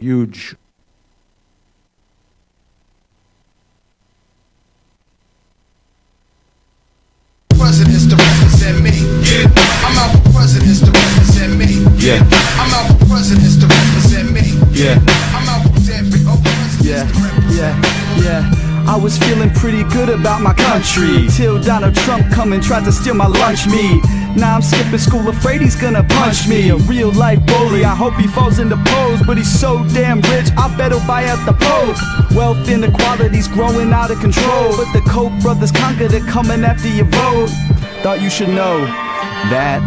huge. Presidents to represent me. Yeah. I'm out for presidents to represent me. Yeah. I'm out for presidents to represent me. Yeah. I'm out for presidents to represent me. Yeah. I was feeling pretty good about my country till Donald Trump come and tried to steal my lunch meat. Now I'm skipping school, afraid he's gonna punch me. A real life bully, I hope he falls into pose. But he's so damn rich, I bet he'll buy out the Pope. Wealth inequality's growing out of control, but the Koch brothers conquer, they're coming after your vote. Thought you should know that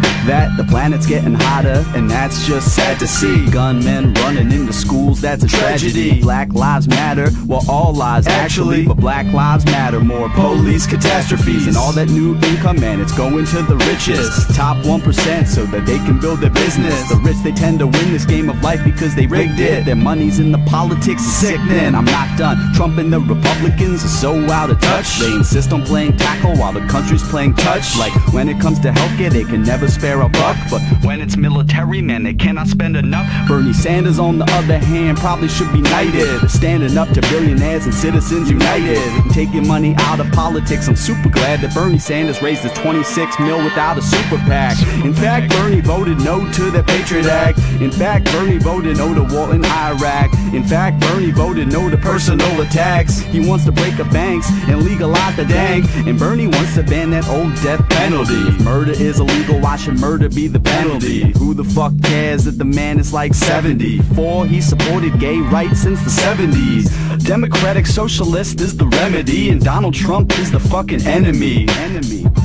the planet's getting hotter, and that's just sad to see. Gunmen running into schools, that's a tragedy. Black lives matter, well all lives actually, but black lives matter more. Police catastrophes and all that new income, man, it's going to the richest, top 1%, so that they can build their business. The rich, they tend to win this game of life because they rigged it. Their money's in the politics, is sickening. I'm not done. Trump and the Republicans are so out of touch. They insist on playing tackle while the country's playing touch. Like when it comes to healthcare, they can never spare a buck, but when it's military, man, they cannot spend enough. Bernie Sanders, on the other hand, probably should be knighted, standing up to billionaires and citizens united, and taking money out of politics. I'm super glad that Bernie Sanders raised his 26 mil without a super PAC. In fact, Bernie voted no to the Patriot Act. In fact, Bernie voted no to war in Iraq. In fact, Bernie voted no to personal attacks. He wants to break up banks and legalize the dank, and Bernie wants to ban that old death penalty. If murder is illegal, why should murder be the penalty? Who the fuck cares that the man is like 74? He supported gay rights since the 70s. A democratic socialist is the remedy, and Donald Trump is the fucking enemy.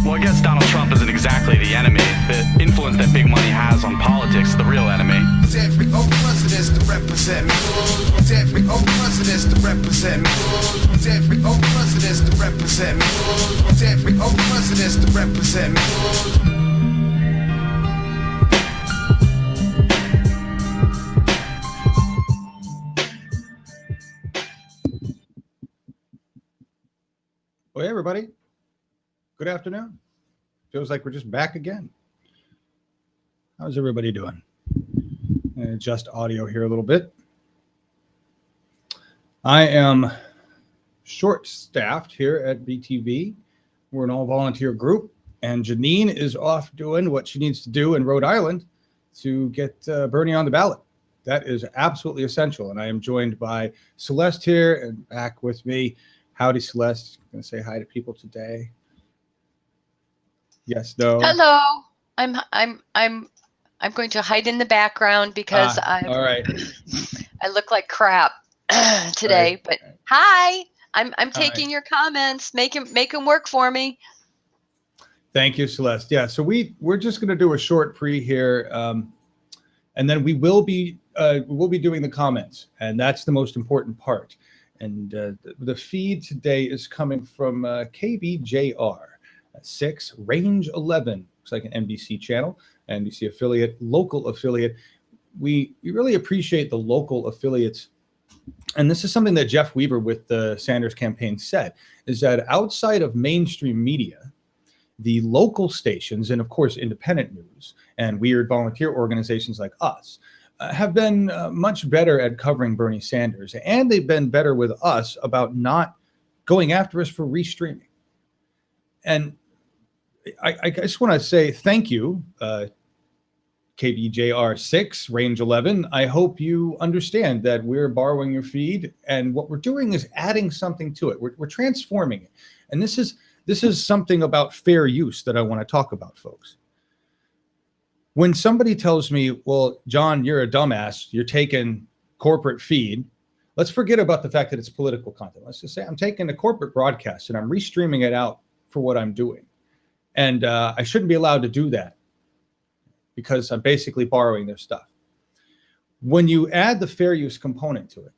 Well, I guess Donald Trump isn't exactly the enemy. The influence that big money has on politics is the real enemy. Every presidents to represent me. Every presidents to represent me. Every presidents to represent me. Every presidents to represent me. Well, hey everybody, good afternoon. Feels like we're just back again. How's everybody doing? Adjust audio here a little bit. I am short-staffed here at BTV. We're an all-volunteer group, and Janine is off doing what she needs to do in Rhode Island to get Bernie on the ballot. That is absolutely essential, and I am joined by Celeste here, and back with me. Howdy, Celeste. Going to say hi to people today. Yes, no. Hello. I'm going to hide in the background because all right. I look like crap today. Right. But hi. I'm taking your comments. Make them work for me. Thank you, Celeste. Yeah. So we're just going to do a short pre here, and then we will be doing the comments, and that's the most important part. And the feed today is coming from KBJR 6, Range 11. Looks like an NBC channel, NBC affiliate, local affiliate. We really appreciate the local affiliates. And this is something that Jeff Weaver with the Sanders campaign said, is that outside of mainstream media, the local stations, and of course, independent news and weird volunteer organizations like us, have been much better at covering Bernie Sanders, and they've been better with us about not going after us for restreaming. And I just want to say thank you, KBJR 6, Range 11. I hope you understand that we're borrowing your feed, and what we're doing is adding something to it. We're transforming it. And this is something about fair use that I want to talk about, folks. When somebody tells me, well, John, you're a dumbass, you're taking corporate feed, let's forget about the fact that it's political content. Let's just say I'm taking a corporate broadcast and I'm restreaming it out for what I'm doing. And I shouldn't be allowed to do that because I'm basically borrowing their stuff. When you add the fair use component to it,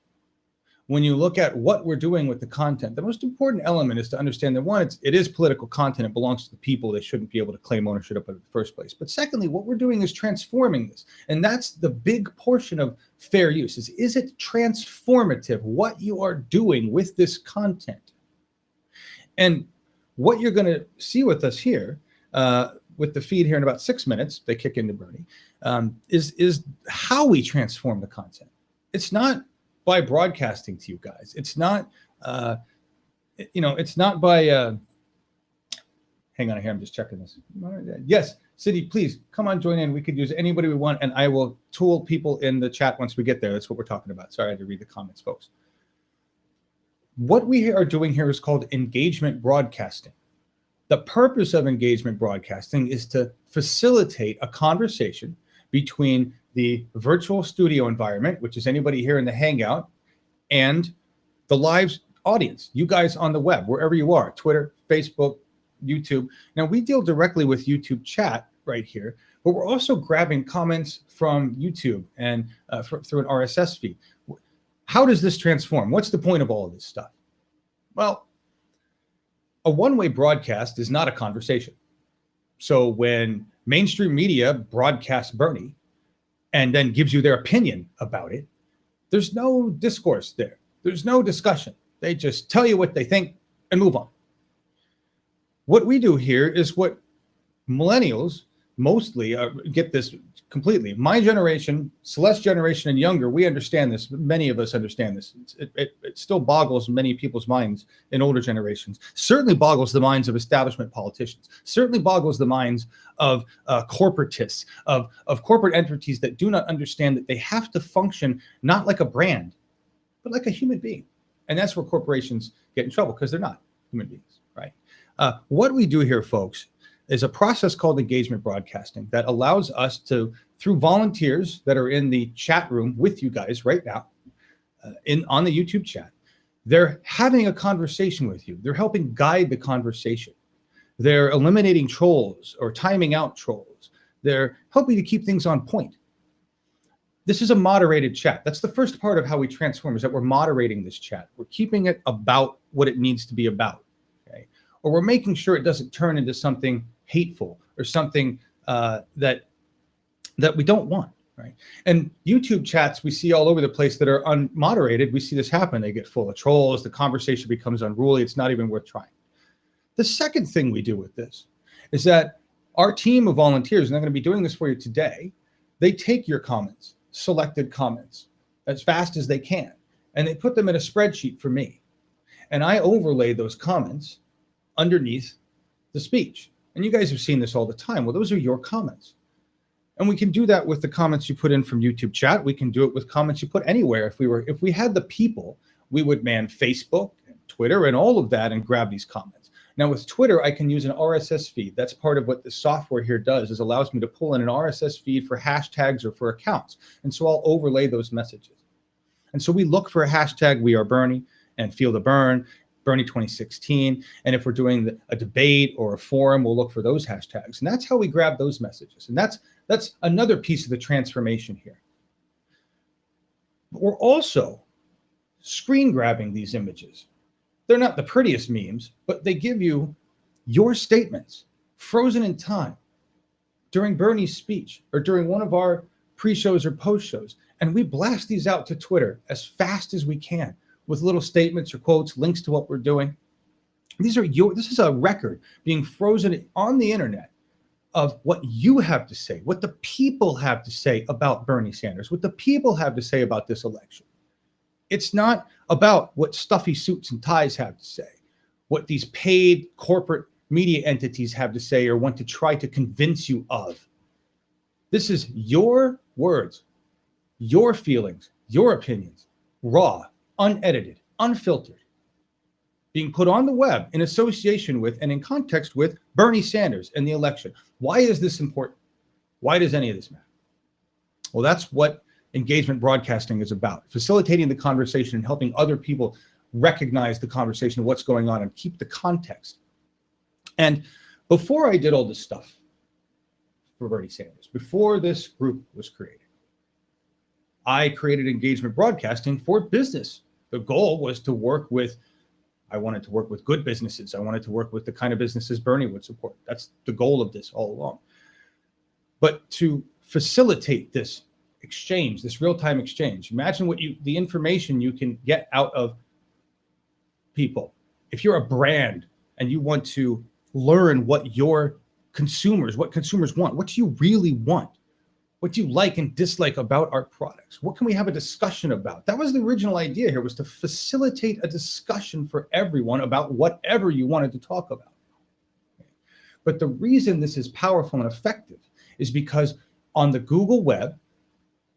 when you look at what we're doing with the content, the most important element is to understand that one, it is political content. It belongs to the people. They shouldn't be able to claim ownership of it in the first place. But secondly, what we're doing is transforming this. And that's the big portion of fair use is it transformative, what you are doing with this content? And what you're going to see with us here, with the feed here in about 6 minutes, they kick into Bernie, is how we transform the content. It's not by broadcasting to you guys. It's not, it's not by, hang on here, I'm just checking this. Yes, City, please come on, join in. We could use anybody we want, and I will tool people in the chat once we get there. That's what we're talking about. Sorry, I had to read the comments, folks. What we are doing here is called engagement broadcasting. The purpose of engagement broadcasting is to facilitate a conversation between the virtual studio environment, which is anybody here in the Hangout, and the live audience, you guys on the web, wherever you are, Twitter, Facebook, YouTube. Now, we deal directly with YouTube chat right here, but we're also grabbing comments from YouTube and through an RSS feed. How does this transform? What's the point of all of this stuff? Well, a one-way broadcast is not a conversation. So when mainstream media broadcasts Bernie and then gives you their opinion about it, there's no discourse there. There's no discussion. They just tell you what they think and move on. What we do here is what millennials mostly get this completely. My generation, Celeste's generation and younger, we understand this. Many of us understand this. It still boggles many people's minds in older generations. Certainly boggles the minds of establishment politicians. Certainly boggles the minds of corporatists, of corporate entities that do not understand that they have to function not like a brand, but like a human being. And that's where corporations get in trouble, because they're not human beings, right? What we do here, folks, is a process called engagement broadcasting that allows us to, through volunteers that are in the chat room with you guys right now, on the YouTube chat, they're having a conversation with you. They're helping guide the conversation. They're eliminating trolls or timing out trolls. They're helping to keep things on point. This is a moderated chat. That's the first part of how we transform, is that we're moderating this chat. We're keeping it about what it needs to be about, okay? Or we're making sure it doesn't turn into something hateful or something that we don't want, right? And YouTube chats we see all over the place that are unmoderated. We see this happen. They get full of trolls. The conversation becomes unruly. It's not even worth trying. The second thing we do with this is that our team of volunteers, and I'm going to be doing this for you today, they take your comments, selected comments, as fast as they can, and they put them in a spreadsheet for me. And I overlay those comments underneath the speech. And you guys have seen this all the time. Well, those are your comments. And we can do that with the comments you put in from YouTube chat. We can do it with comments you put anywhere. If we had the people, we would man Facebook and Twitter and all of that and grab these comments. Now with Twitter, I can use an RSS feed. That's part of what the software here does, is allows me to pull in an RSS feed for hashtags or for accounts. And so I'll overlay those messages. And so we look for a hashtag, We Are Bernie, and Feel the Burn, Bernie 2016. And if we're doing a debate or a forum, we'll look for those hashtags. And that's how we grab those messages. And that's another piece of the transformation here. But we're also screen grabbing these images. They're not the prettiest memes, but they give you your statements frozen in time during Bernie's speech or during one of our pre-shows or post-shows. And we blast these out to Twitter as fast as we can with little statements or quotes, links to what we're doing. This is a record being frozen on the internet of what you have to say, what the people have to say about Bernie Sanders, what the people have to say about this election. It's not about what stuffy suits and ties have to say, what these paid corporate media entities have to say or want to try to convince you of. This is your words, your feelings, your opinions, raw, unedited, unfiltered, being put on the web in association with and in context with Bernie Sanders and the election. Why is this important? Why does any of this matter? Well, that's what engagement broadcasting is about, facilitating the conversation and helping other people recognize the conversation of what's going on and keep the context. And before I did all this stuff for Bernie Sanders, before this group was created, I created engagement broadcasting for business. The goal was to work with, I wanted to work with good businesses. I wanted to work with the kind of businesses Bernie would support. That's the goal of this all along. But to facilitate this exchange, this real-time exchange, imagine the information you can get out of people. If you're a brand and you want to learn what consumers want, what do you really want? What do you like and dislike about our products? What can we have a discussion about? That was the original idea here, was to facilitate a discussion for everyone about whatever you wanted to talk about. But the reason this is powerful and effective is because on the Google web,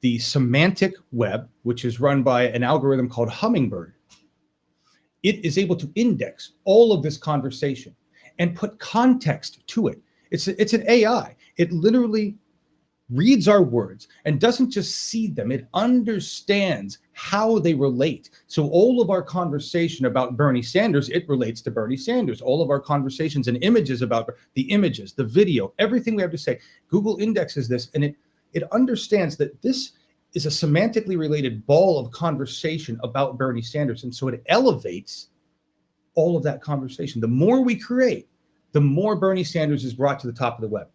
the Semantic web, which is run by an algorithm called Hummingbird, it is able to index all of this conversation and put context to it. It's an AI. It literally reads our words and doesn't just see them, it understands how they relate. So all of our conversation about Bernie Sanders, it relates to Bernie Sanders. All of our conversations and images about the images, the video, everything we have to say, Google indexes this, and it understands that this is a semantically related ball of conversation about Bernie Sanders. And so it elevates all of that conversation. The more we create, the more Bernie Sanders is brought to the top of the web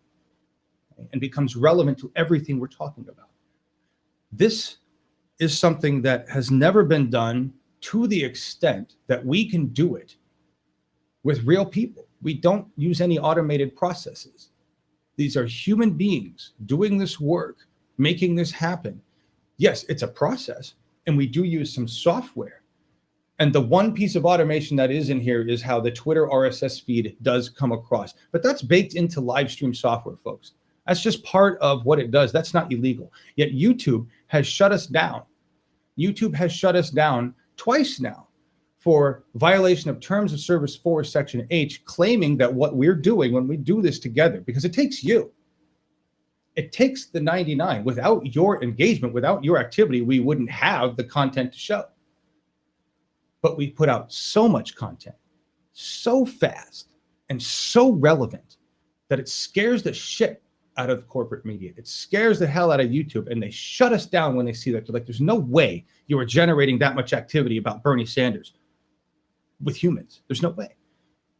and becomes relevant to everything we're talking about. This is something that has never been done to the extent that we can do it with real people. We don't use any automated processes. These are human beings doing this work, making this happen. Yes, it's a process, and we do use some software. And the one piece of automation that is in here is how the Twitter RSS feed does come across. But that's baked into live stream software, folks. That's just part of what it does. That's not illegal. Yet YouTube has shut us down. YouTube has shut us down twice now for violation of Terms of Service 4, Section H, claiming that what we're doing when we do this together, because it takes you, it takes the 99. Without your engagement, without your activity, we wouldn't have the content to show. But we put out so much content, so fast, and so relevant that it scares the shit out of corporate media. It scares the hell out of YouTube, and they shut us down when they see that. They're like, there's no way you are generating that much activity about Bernie Sanders with humans. There's no way.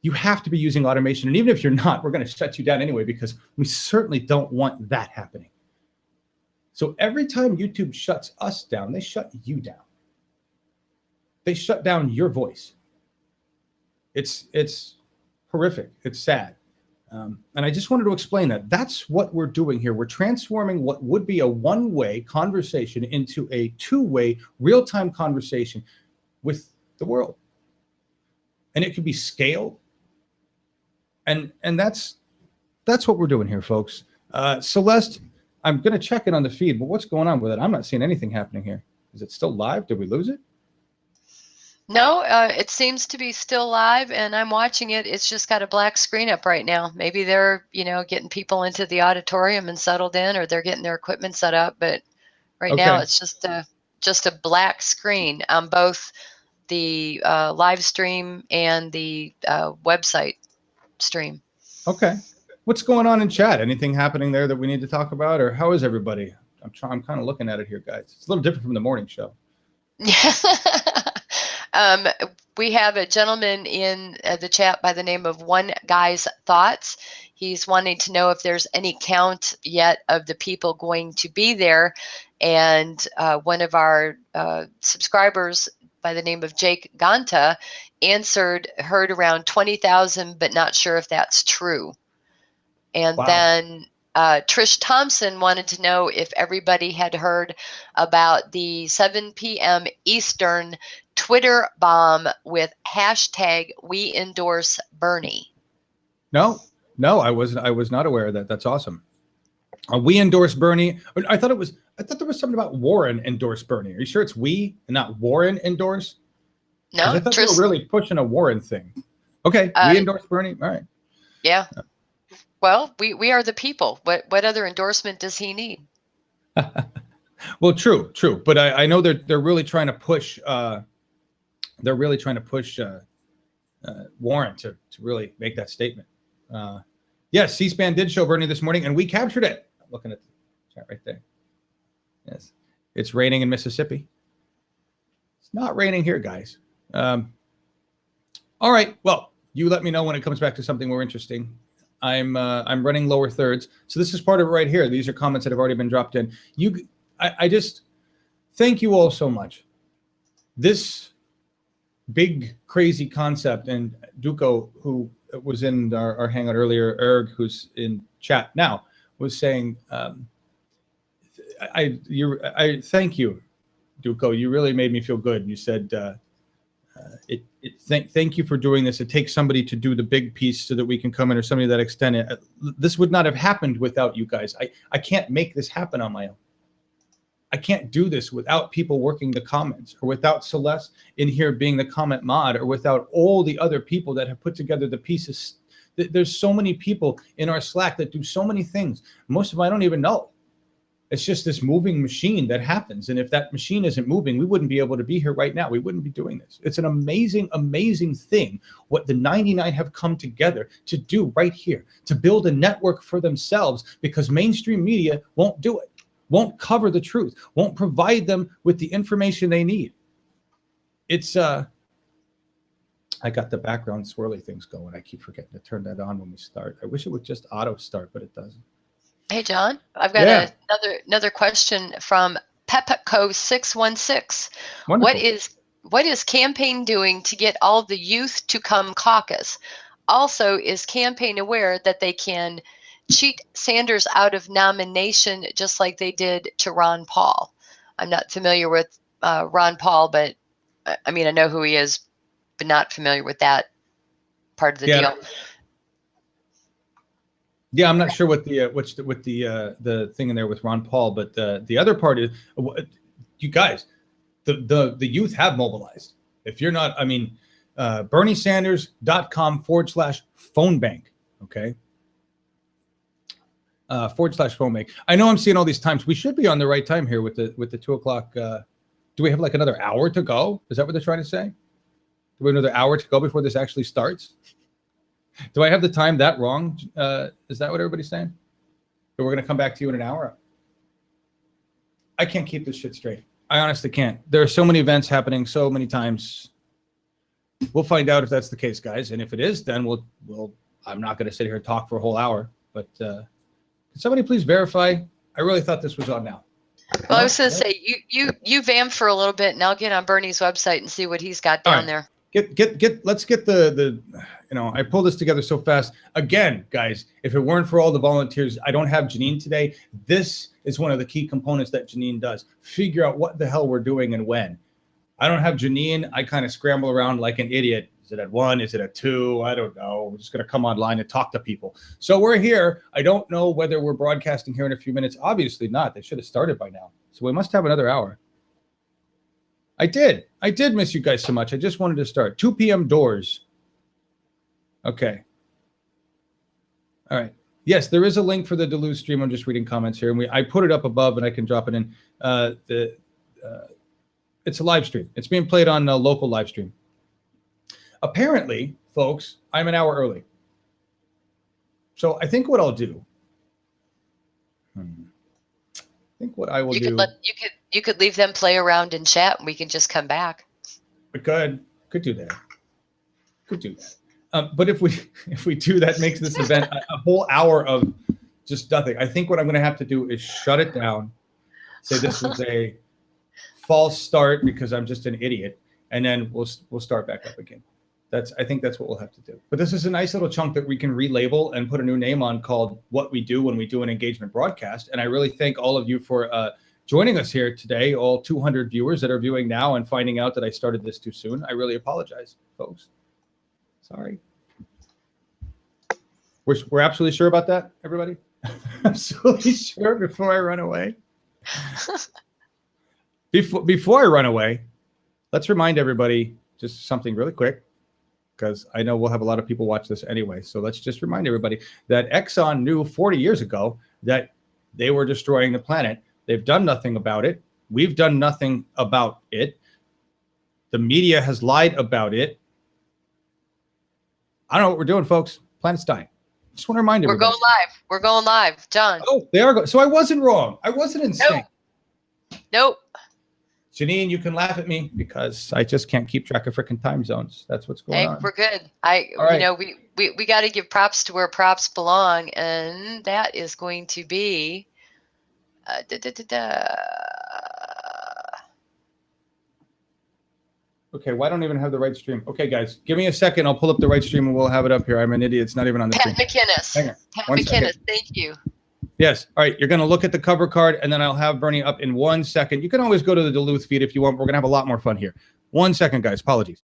You have to be using automation. And even if you're not, we're going to shut you down anyway, because we certainly don't want that happening. So every time YouTube shuts us down, they shut you down. They shut down your voice. It's horrific. It's sad. And I just wanted to explain that. That's what we're doing here. We're transforming what would be a one-way conversation into a two-way, real-time conversation with the world. And it can be scaled. And that's what we're doing here, folks. Celeste, I'm going to check in on the feed, but what's going on with it? I'm not seeing anything happening here. Is it still live? Did we lose it? No, it seems to be still live, and I'm watching it. It's just got a black screen up right now. Maybe they're, getting people into the auditorium and settled in, or they're getting their equipment set up. But right now, it's just a black screen on both the live stream and the website stream. Okay. What's going on in chat? Anything happening there that we need to talk about, or how is everybody? I'm kind of looking at it here, guys. It's a little different from the morning show. Yeah. We have a gentleman in the chat by the name of One Guy's Thoughts. He's wanting to know if there's any count yet of the people going to be there. And one of our subscribers by the name of Jake Ganta heard around 20,000, but not sure if that's true. And then Trish Thompson wanted to know if everybody had heard about the 7 p.m. Eastern Twitter bomb with hashtag We Endorse Bernie. No, I was not aware of that. That's awesome. We endorse Bernie. I thought there was something about Warren endorse Bernie. Are you sure it's we and not Warren endorse? No, I thought they were really pushing a Warren thing. Okay, we endorse Bernie. All right. Yeah. Well, we are the people. What other endorsement does he need? Well, true. But I know they're really trying to push. They're really trying to push Warren to really make that statement. Yes, C-SPAN did show Bernie this morning, and we captured it. I'm looking at the chat right there. Yes, it's raining in Mississippi. It's not raining here, guys. All right. Well, you let me know when it comes back to something more interesting. I'm running lower thirds, so this is part of it right here. These are comments that have already been dropped in. I just thank you all so much. This big crazy concept, and Duco, who was in our hangout earlier, Erg, who's in chat now, was saying I thank you, Duco. You really made me feel good. You said, thank you for doing this. It takes somebody to do the big piece so that we can come in, or somebody that extend it. This would not have happened without you guys. I can't make this happen on my own. I can't do this without people working the comments, or without Celeste in here being the comment mod, or without all the other people that have put together the pieces. There's so many people in our Slack that do so many things. Most of them I don't even know. It's just this moving machine that happens. And if that machine isn't moving, we wouldn't be able to be here right now. We wouldn't be doing this. It's an amazing, amazing thing what the 99 have come together to do right here, to build a network for themselves, because mainstream media won't do it, won't cover the truth, won't provide them with the information they need. It's, I got the background swirly things going. I keep forgetting to turn that on when we start. I wish it would just auto start, but it doesn't. Hey, John, I've got another question from Pepco616. What is campaign doing to get all the youth to come caucus? Also, is campaign aware that they can cheat Sanders out of nomination just like they did to Ron Paul? I'm not familiar with Ron Paul, but I mean, I know who he is, but not familiar with that part of the deal. Yeah, I'm not sure what the thing in there with Ron Paul, but the other part is, you guys, the youth have mobilized. If you're not, I mean, BernieSanders.com/phone bank. Okay. /phone bank. I know I'm seeing all these times. We should be on the right time here with the 2 o'clock. Do we have like another hour to go? Is that what they're trying to say? Do we have another hour to go before this actually starts? Do I have the time that wrong? Is that what everybody's saying? That we're going to come back to you in an hour? I can't keep this shit straight. I honestly can't. There are so many events happening so many times. We'll find out if that's the case, guys. And if it is, then we'll I'm not going to sit here and talk for a whole hour. But can somebody please verify? I really thought this was on now. Well, I was going to say, you vamp for a little bit, and I'll get on Bernie's website and see what he's got down there. Let's get the I pulled this together so fast. Again, guys, if it weren't for all the volunteers, I don't have Janine today. This is one of the key components that Janine does. Figure out what the hell we're doing and when. I don't have Janine. I kind of scramble around like an idiot. Is it at 1? Is it at 2? I don't know. We're just going to come online and talk to people. So we're here. I don't know whether we're broadcasting here in a few minutes. Obviously not. They should have started by now. So we must have another hour. I did miss you guys so much. I just wanted to start. 2 p.m. doors. Okay. All right. Yes, there is a link for the Duluth stream. I'm just reading comments here, and I put it up above, and I can drop it in. It's a live stream. It's being played on a local live stream. Apparently, folks, I'm an hour early. So I think what I'll do. I think what I will do. You could leave them play around and chat, and we can just come back. We could do that. But if we do, that makes this event a whole hour of just nothing. I think what I'm going to have to do is shut it down, say this was a false start because I'm just an idiot, and then we'll start back up again. I think that's what we'll have to do. But this is a nice little chunk that we can relabel and put a new name on called What We Do When We Do an Engagement Broadcast. And I really thank all of you for joining us here today, all 200 viewers that are viewing now and finding out that I started this too soon. I really apologize, folks. Sorry. We're absolutely sure about that, everybody? Absolutely sure before I run away. Before I run away, let's remind everybody just something really quick, because I know we'll have a lot of people watch this anyway. So let's just remind everybody that Exxon knew 40 years ago that they were destroying the planet. They've done nothing about it. We've done nothing about it. The media has lied about it. I don't know what we're doing, folks. Planet's dying. Just want to remind everybody. We're going live, John. Oh, they are. So I wasn't wrong. I wasn't insane. Nope. Janine, you can laugh at me because I just can't keep track of freaking time zones. That's what's going on. We're good. We got to give props to where props belong, and that is going to be. Okay, well, I don't even have the right stream. Okay, guys, give me a second. I'll pull up the right stream and we'll have it up here. I'm an idiot. It's not even on the Pat screen. McInnes. Hang on. Pat One McInnes, second. thank you. Yes. All right. You're going to look at the cover card, and then I'll have Bernie up in 1 second. You can always go to the Duluth feed if you want. We're going to have a lot more fun here. 1 second, guys. Apologies.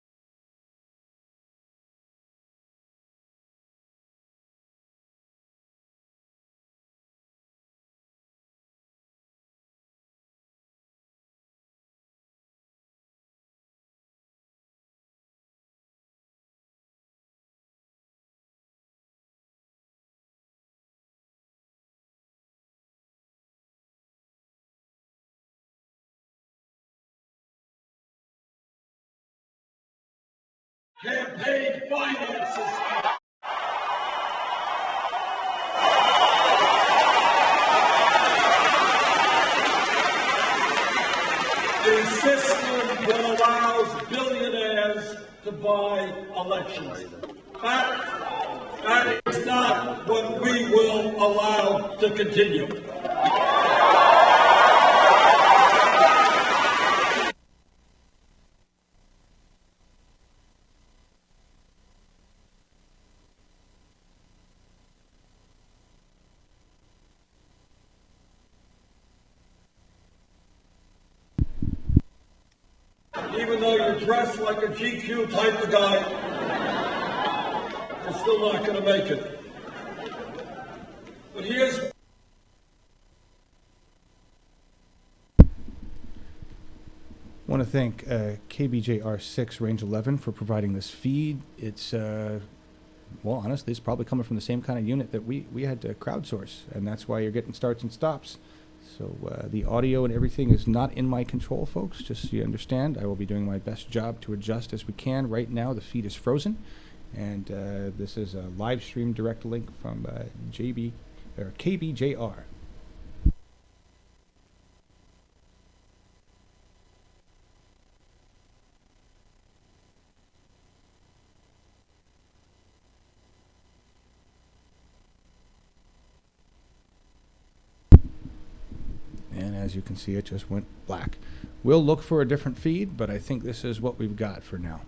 Campaign finances. A system that allows billionaires to buy elections. That is not what we will allow to continue. Even though you're dressed like a GQ type of guy, you're still not going to make it. But here's... I want to thank KBJR6 Range 11 for providing this feed. It's, well, honestly, it's probably coming from the same kind of unit that we had to crowdsource, and that's why you're getting starts and stops. So the audio and everything is not in my control, folks, just so you understand. I will be doing my best job to adjust as we can. Right now, the feed is frozen, and this is a live stream direct link from KBJR. And as you can see, it just went black. We'll look for a different feed, but I think this is what we've got for now.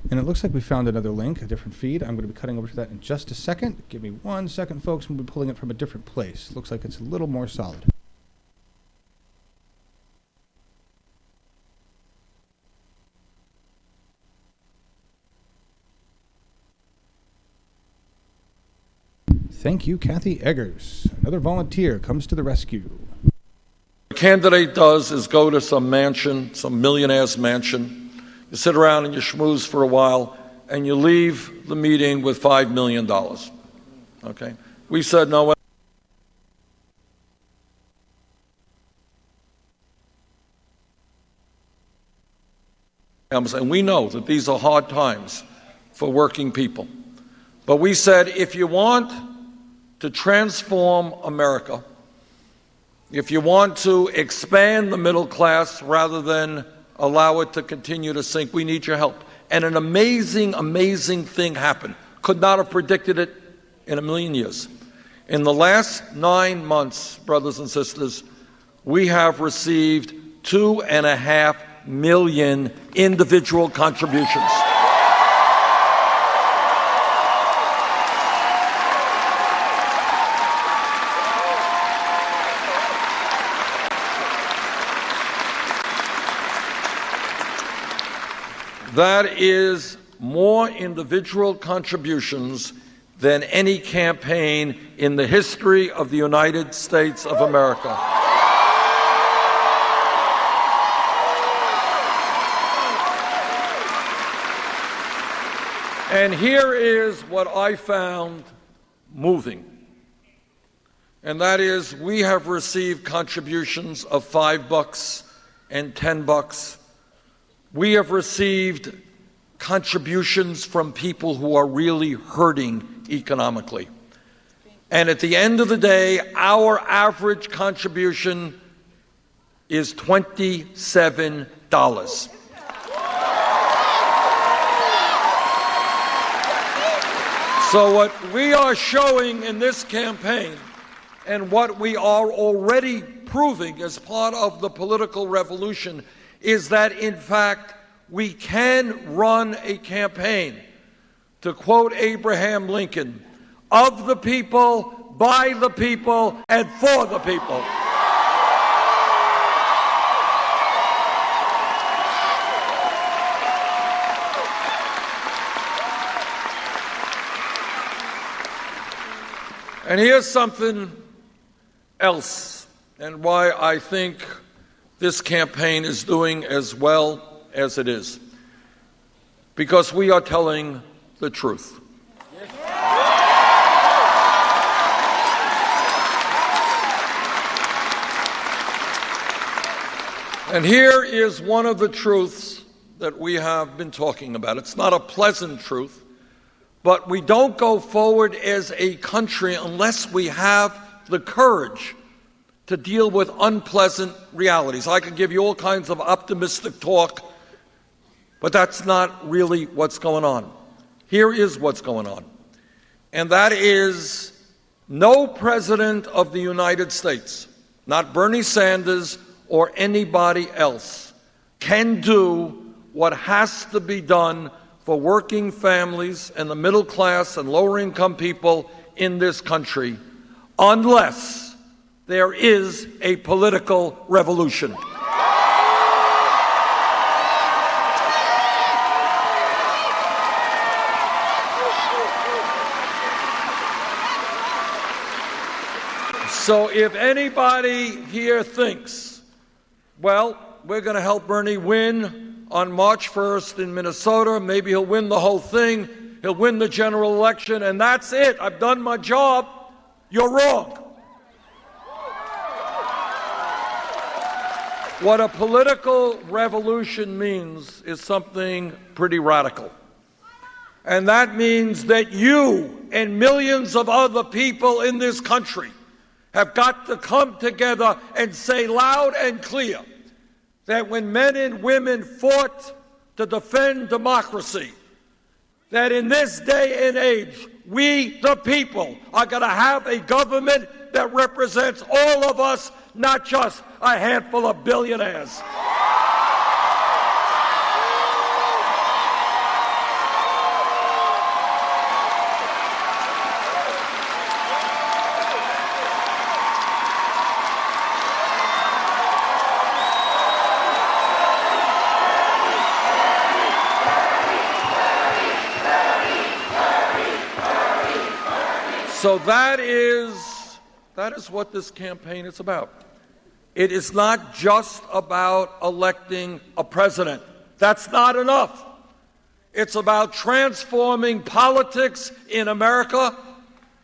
And it looks like we found another link, a different feed. I'm going to be cutting over to that in just a second. Give me 1 second, folks. We'll be pulling it from a different place. Looks like it's a little more solid. Thank you, Kathy Eggers. Another volunteer comes to the rescue. The candidate does is go to some mansion, some millionaire's mansion. You sit around and you schmooze for a while, and you leave the meeting with $5 million. Okay? We said no. And we know that these are hard times for working people. But we said, if you want to transform America, if you want to expand the middle class rather than allow it to continue to sink, we need your help. And an amazing, amazing thing happened. Could not have predicted it in a million years. In the last 9 months, brothers and sisters, we have received 2.5 million individual contributions. That is more individual contributions than any campaign in the history of the United States of America. And here is what I found moving. And that is, we have received contributions of $5 and $10. We have received contributions from people who are really hurting economically. And at the end of the day, our average contribution is $27. So what we are showing in this campaign, and what we are already proving as part of the political revolution, is that in fact we can run a campaign, to quote Abraham Lincoln, of the people, by the people, and for the people. And here's something else, and why I think this campaign is doing as well as it is. Because we are telling the truth. And here is one of the truths that we have been talking about. It's not a pleasant truth, but we don't go forward as a country unless we have the courage to deal with unpleasant realities. I could give you all kinds of optimistic talk, but that's not really what's going on. Here is what's going on. And that is, no president of the United States, not Bernie Sanders or anybody else, can do what has to be done for working families and the middle class and lower income people in this country unless there is a political revolution. So if anybody here thinks, well, we're going to help Bernie win on March 1st in Minnesota, maybe he'll win the whole thing, he'll win the general election, and that's it, I've done my job, you're wrong. What a political revolution means is something pretty radical. And that means that you and millions of other people in this country have got to come together and say loud and clear that when men and women fought to defend democracy, that in this day and age, we, the people, are going to have a government that represents all of us, not just a handful of billionaires. So that is what this campaign is about. It is not just about electing a president. That's not enough. It's about transforming politics in America.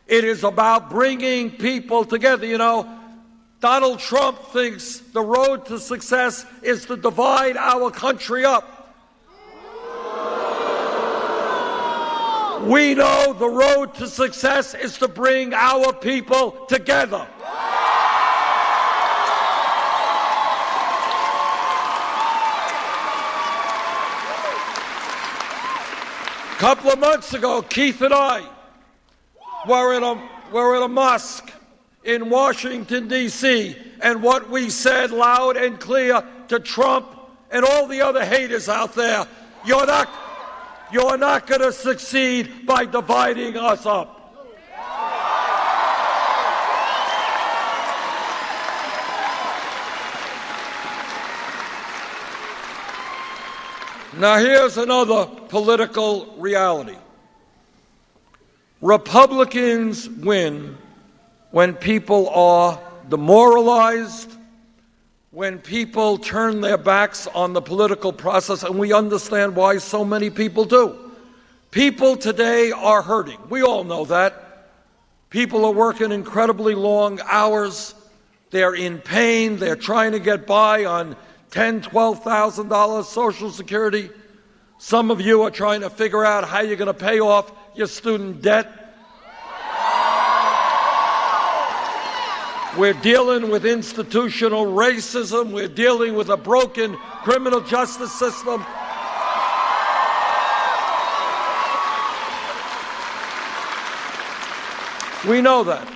It is about bringing people together. You know, Donald Trump thinks the road to success is to divide our country up. We know the road to success is to bring our people together. A couple of months ago, Keith and I were at a mosque in Washington, D.C., and what we said loud and clear to Trump and all the other haters out there, you're not going to succeed by dividing us up. Now here's another political reality. Republicans win when people are demoralized, when people turn their backs on the political process, and we understand why so many people do. People today are hurting. We all know that. People are working incredibly long hours. They're in pain. They're trying to get by on $10,000, $12,000 Social Security. Some of you are trying to figure out how you're going to pay off your student debt. We're dealing with institutional racism. We're dealing with a broken criminal justice system. We know that.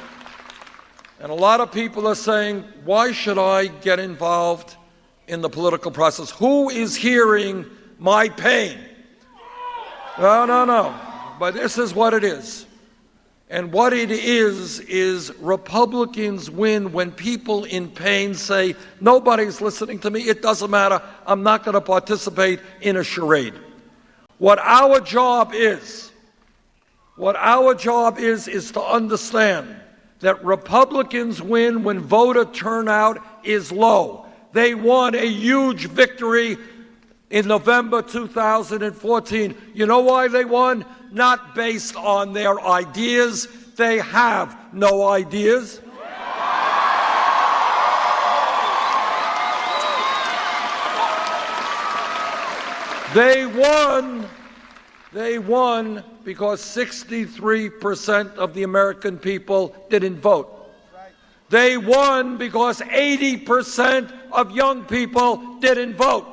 And a lot of people are saying, why should I get involved in the political process? Who is hearing my pain? No. But this is what it is. And what it is Republicans win when people in pain say, nobody's listening to me, it doesn't matter, I'm not going to participate in a charade. What our job is to understand that Republicans win when voter turnout is low. They won a huge victory in November 2014. You know why they won? Not based on their ideas. They have no ideas. They won because 63% of the American people didn't vote. They won because 80% of young people didn't vote.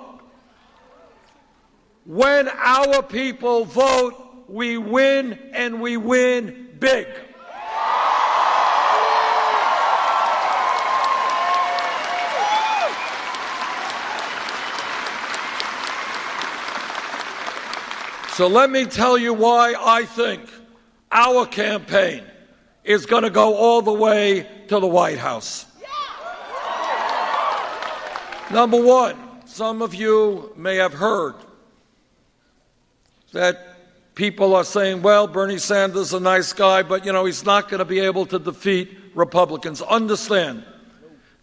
When our people vote, we win, and we win big. So let me tell you why I think our campaign is going to go all the way to the White House. Number one, some of you may have heard that people are saying, well, Bernie Sanders is a nice guy, but, he's not going to be able to defeat Republicans. Understand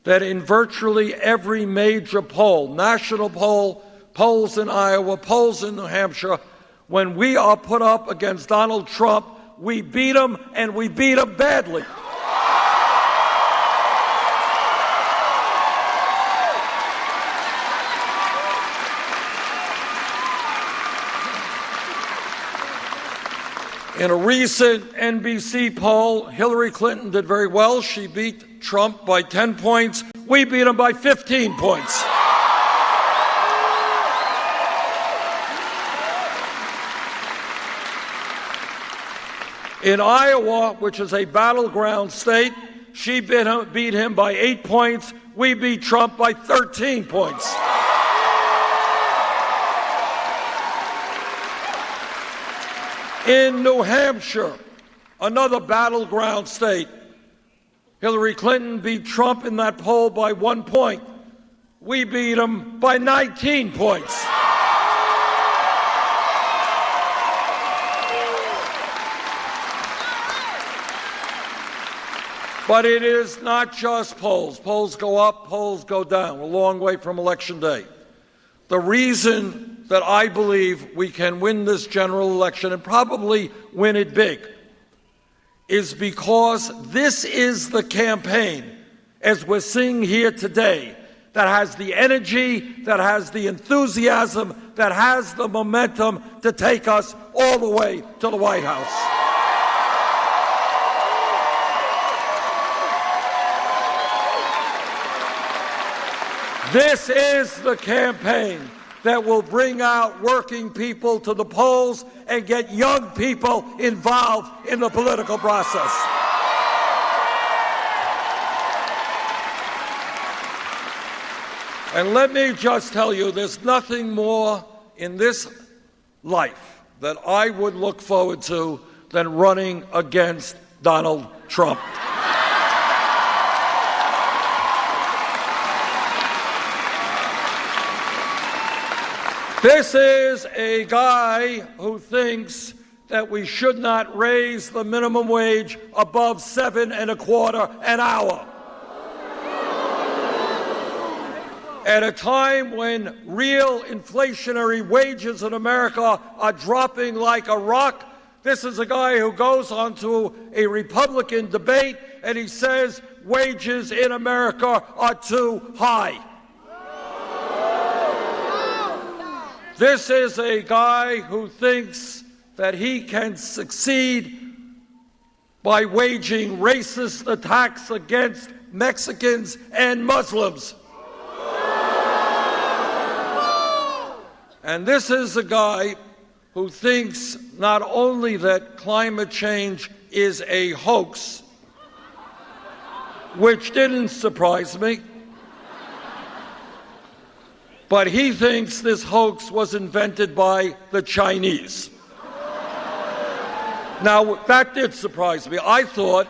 that in virtually every major poll, national poll, polls in Iowa, polls in New Hampshire, when we are put up against Donald Trump, we beat him, and we beat him badly. In a recent NBC poll, Hillary Clinton did very well. She beat Trump by 10 points. We beat him by 15 points. In Iowa, which is a battleground state, she beat him by 8 points. We beat Trump by 13 points. In New Hampshire, another battleground state, Hillary Clinton beat Trump in that poll by 1 point. We beat him by 19 points. But it is not just polls. Polls go up, polls go down. We're a long way from Election Day. The reason that I believe we can win this general election, and probably win it big, is because this is the campaign, as we're seeing here today, that has the energy, that has the enthusiasm, that has the momentum to take us all the way to the White House. This is the campaign that will bring out working people to the polls and get young people involved in the political process. And let me just tell you, there's nothing more in this life that I would look forward to than running against Donald Trump. This is a guy who thinks that we should not raise the minimum wage above $7.25 an hour. At a time when real inflationary wages in America are dropping like a rock, This is a guy who goes onto a Republican debate and he says wages in America are too high. This is a guy who thinks that he can succeed by waging racist attacks against Mexicans and Muslims. And this is a guy who thinks not only that climate change is a hoax, which didn't surprise me, but he thinks this hoax was invented by the Chinese. Now, that did surprise me. I thought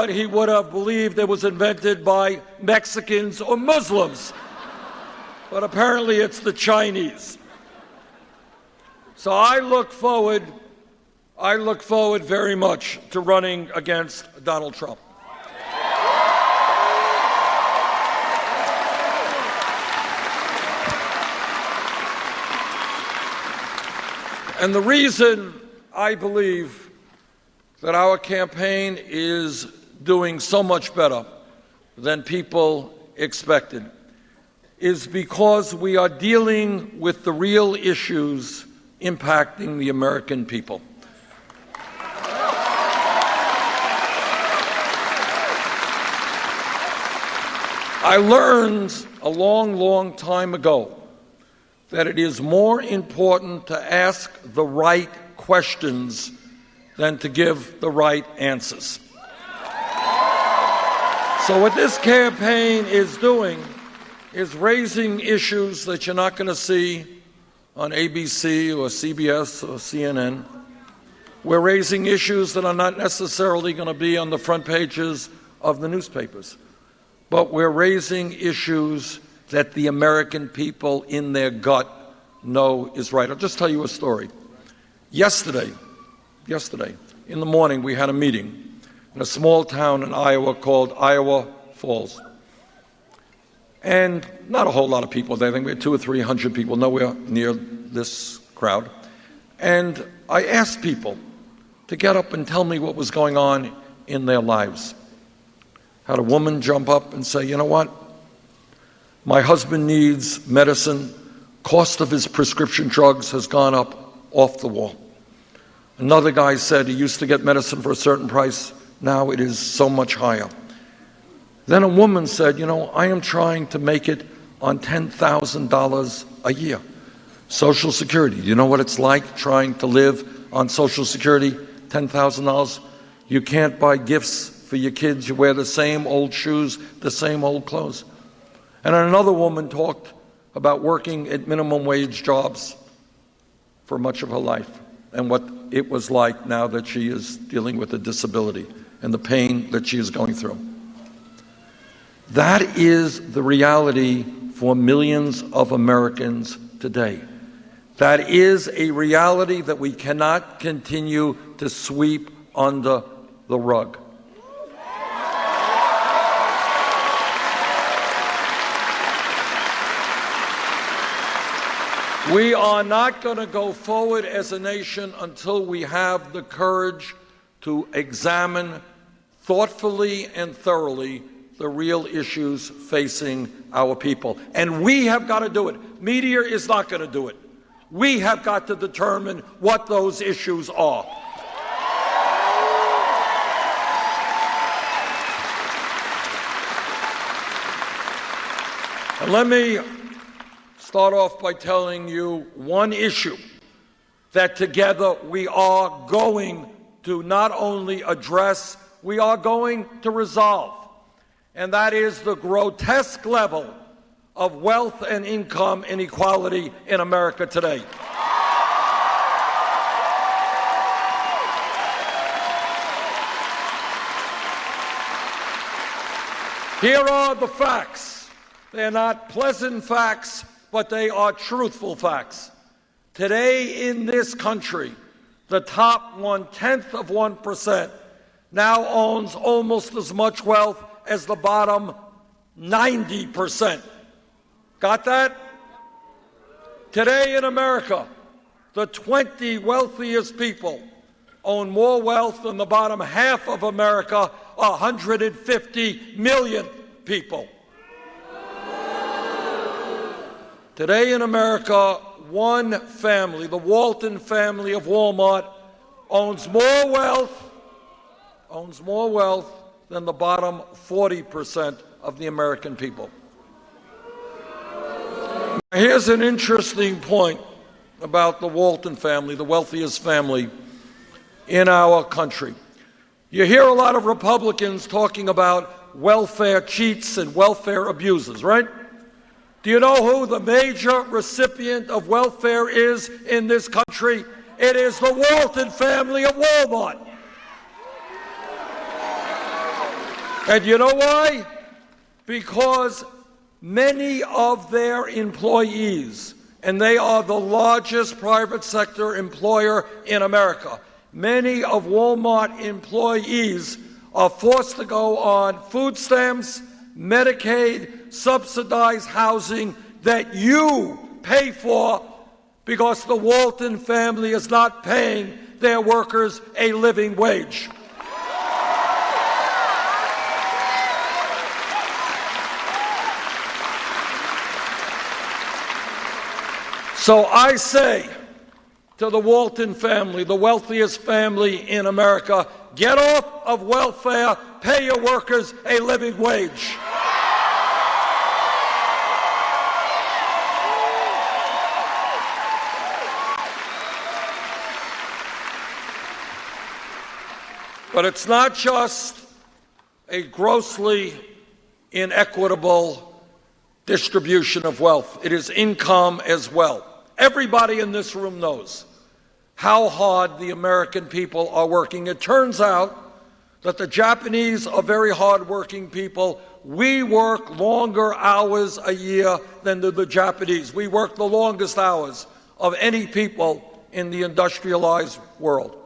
he would have believed it was invented by Mexicans or Muslims, but apparently it's the Chinese. So I look forward very much to running against Donald Trump. And the reason I believe that our campaign is doing so much better than people expected is because we are dealing with the real issues impacting the American people. I learned a long, long time ago that it is more important to ask the right questions than to give the right answers. So what this campaign is doing is raising issues that you're not going to see on ABC or CBS or CNN. We're raising issues that are not necessarily going to be on the front pages of the newspapers. But we're raising issues that the American people in their gut know is right. I'll just tell you a story. Yesterday, in the morning, we had a meeting in a small town in Iowa called Iowa Falls. And not a whole lot of people there. I think we had 200 or 300 people, nowhere near this crowd. And I asked people to get up and tell me what was going on in their lives. Had a woman jump up and say, you know what? My husband needs medicine. Cost of his prescription drugs has gone up off the wall. Another guy said he used to get medicine for a certain price. Now it is so much higher. Then a woman said, you know, I am trying to make it on $10,000 a year. Social Security. Do you know what it's like trying to live on Social Security, $10,000? You can't buy gifts for your kids. You wear the same old shoes, the same old clothes. And another woman talked about working at minimum wage jobs for much of her life and what it was like now that she is dealing with a disability and the pain that she is going through. That is the reality for millions of Americans today. That is a reality that we cannot continue to sweep under the rug. We are not going to go forward as a nation until we have the courage to examine thoughtfully and thoroughly the real issues facing our people. And we have got to do it. Media is not going to do it. We have got to determine what those issues are. And let me start off by telling you one issue that together we are going to not only address, we are going to resolve. And that is the grotesque level of wealth and income inequality in America today. Here are the facts. They're not pleasant facts, but they are truthful facts. Today in this country, the top 1/10 of 1% now owns almost as much wealth as the bottom 90%. Got that? Today in America, the 20 wealthiest people own more wealth than the bottom half of America, 150 million people. Today in America, one family, the Walton family of Walmart, owns more wealth than the bottom 40% of the American people. Here's an interesting point about the Walton family, the wealthiest family in our country. You hear a lot of Republicans talking about welfare cheats and welfare abusers, right? Do you know who the major recipient of welfare is in this country? It is the Walton family of Walmart. And you know why? Because many of their employees, and they are the largest private sector employer in America, many of Walmart employees are forced to go on food stamps, Medicaid, subsidized housing that you pay for because the Walton family is not paying their workers a living wage. So I say to the Walton family, the wealthiest family in America, get off of welfare, pay your workers a living wage. But it's not just a grossly inequitable distribution of wealth. It is income as well. Everybody in this room knows how hard the American people are working. It turns out that the Japanese are very hard-working people. We work longer hours a year than the Japanese. We work the longest hours of any people in the industrialized world.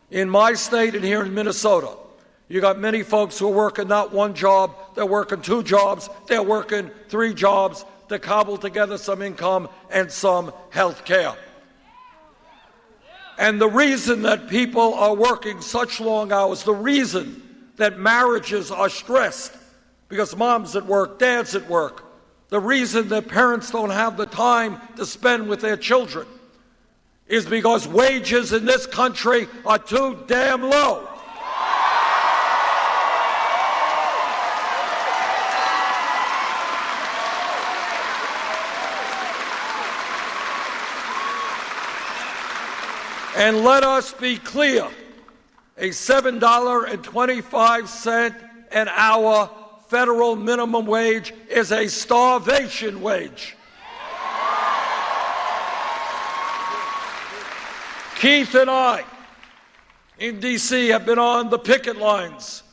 In my state and here in Minnesota, you got many folks who are working not one job, they're working two jobs, they're working three jobs to cobble together some income and some health care. And the reason that people are working such long hours, the reason that marriages are stressed, because mom's at work, dad's at work, the reason that parents don't have the time to spend with their children is because wages in this country are too damn low. And let us be clear, a $7.25 an hour federal minimum wage is a starvation wage. Keith and I in D.C. have been on the picket lines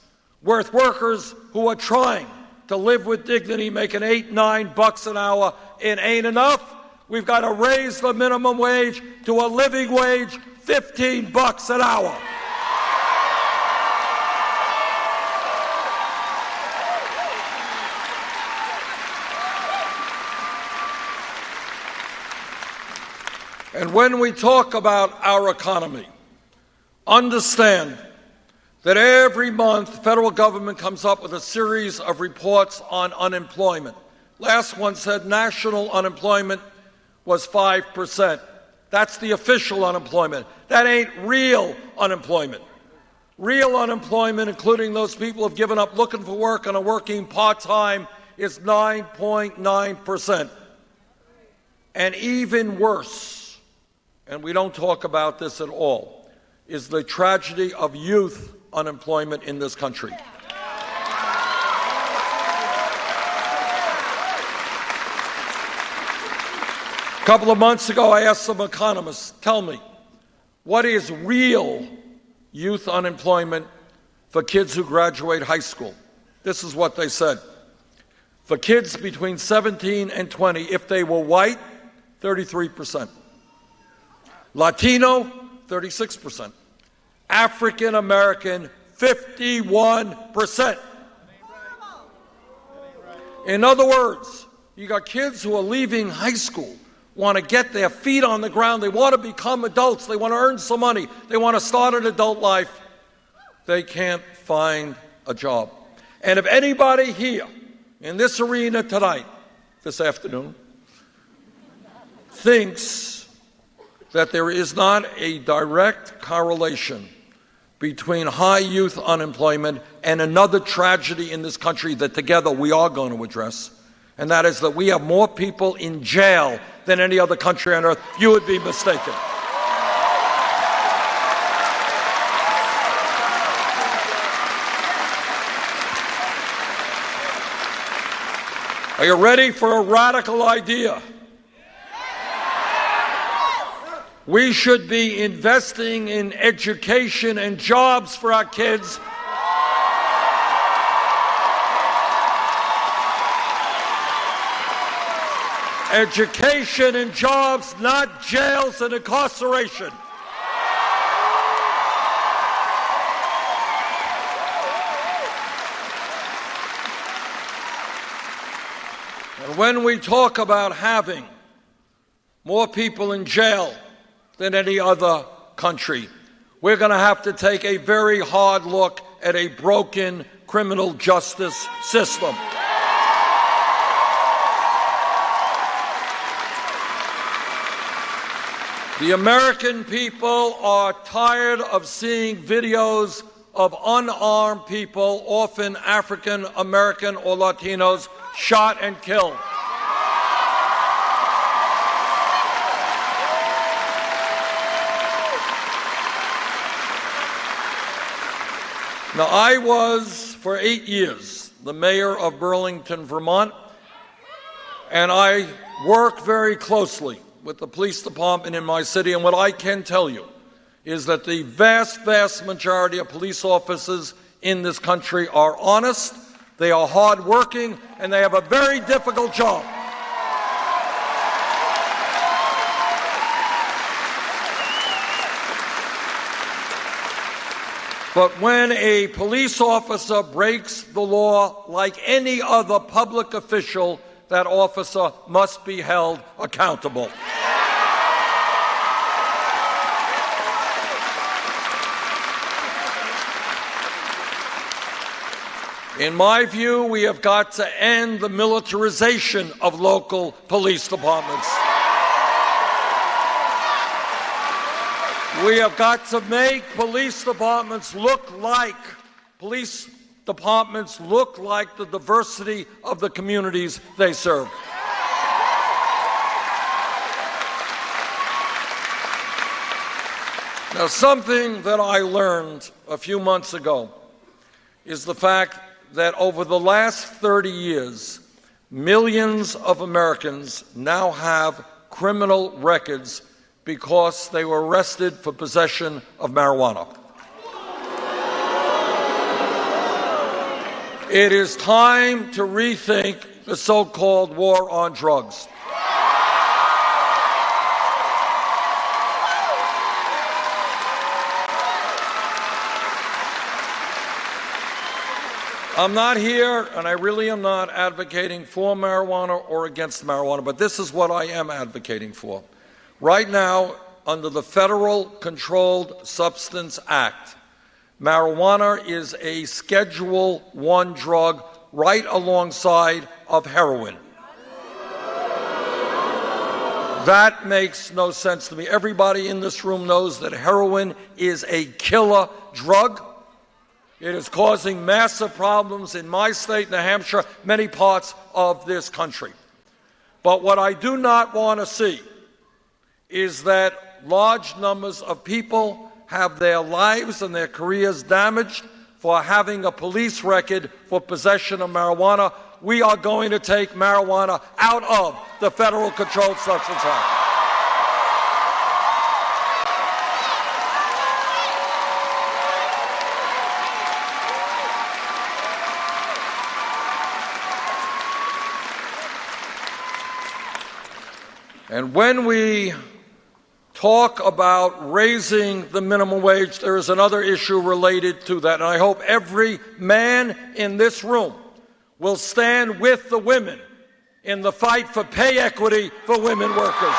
with workers who are trying to live with dignity, making $8, $9 an hour. It ain't enough. We've got to raise the minimum wage to a living wage, $15 an hour. And when we talk about our economy, understand that every month the federal government comes up with a series of reports on unemployment. Last one said national unemployment was 5%. That's the official unemployment. That ain't real unemployment. Real unemployment, including those people who have given up looking for work and are working part-time, is 9.9%. And even worse, and we don't talk about this at all, is the tragedy of youth unemployment in this country. A couple of months ago, I asked some economists, tell me, what is real youth unemployment for kids who graduate high school? This is what they said. For kids between 17 and 20, if they were white, 33%. Latino, 36%. African American, 51%. In other words, you got kids who are leaving high school want to get their feet on the ground. They want to become adults. They want to earn some money. They want to start an adult life. They can't find a job. And if anybody here in this arena tonight, this afternoon, thinks that there is not a direct correlation between high youth unemployment and another tragedy in this country that together we are going to address, and that is that we have more people in jail than any other country on earth, you would be mistaken. Are you ready for a radical idea? We should be investing in education and jobs for our kids. Education and jobs, not jails and incarceration. And when we talk about having more people in jail than any other country, we're going to have to take a very hard look at a broken criminal justice system. The American people are tired of seeing videos of unarmed people, often African American or Latinos, shot and killed. Now, I was, for 8 years, the mayor of Burlington, Vermont, and I work very closely with the police department in my city, and what I can tell you is that the vast, vast majority of police officers in this country are honest, they are hardworking, and they have a very difficult job. But when a police officer breaks the law, like any other public official, that officer must be held accountable. In my view, we have got to end the militarization of local police departments. We have got to make police departments look like the diversity of the communities they serve. Now, something that I learned a few months ago is the fact that over the last 30 years, millions of Americans now have criminal records because they were arrested for possession of marijuana. It is time to rethink the so-called war on drugs. I'm not here, and I really am not advocating for marijuana or against marijuana, but this is what I am advocating for. Right now, under the Federal Controlled Substance Act, marijuana is a Schedule I drug right alongside of heroin. That makes no sense to me. Everybody in this room knows that heroin is a killer drug. It is causing massive problems in my state, New Hampshire, many parts of this country. But what I do not want to see is that large numbers of people have their lives and their careers damaged for having a police record for possession of marijuana. We are going to take marijuana out of the Federal Controlled Substance Act. And when we talk about raising the minimum wage, there is another issue related to that. And I hope every man in this room will stand with the women in the fight for pay equity for women workers.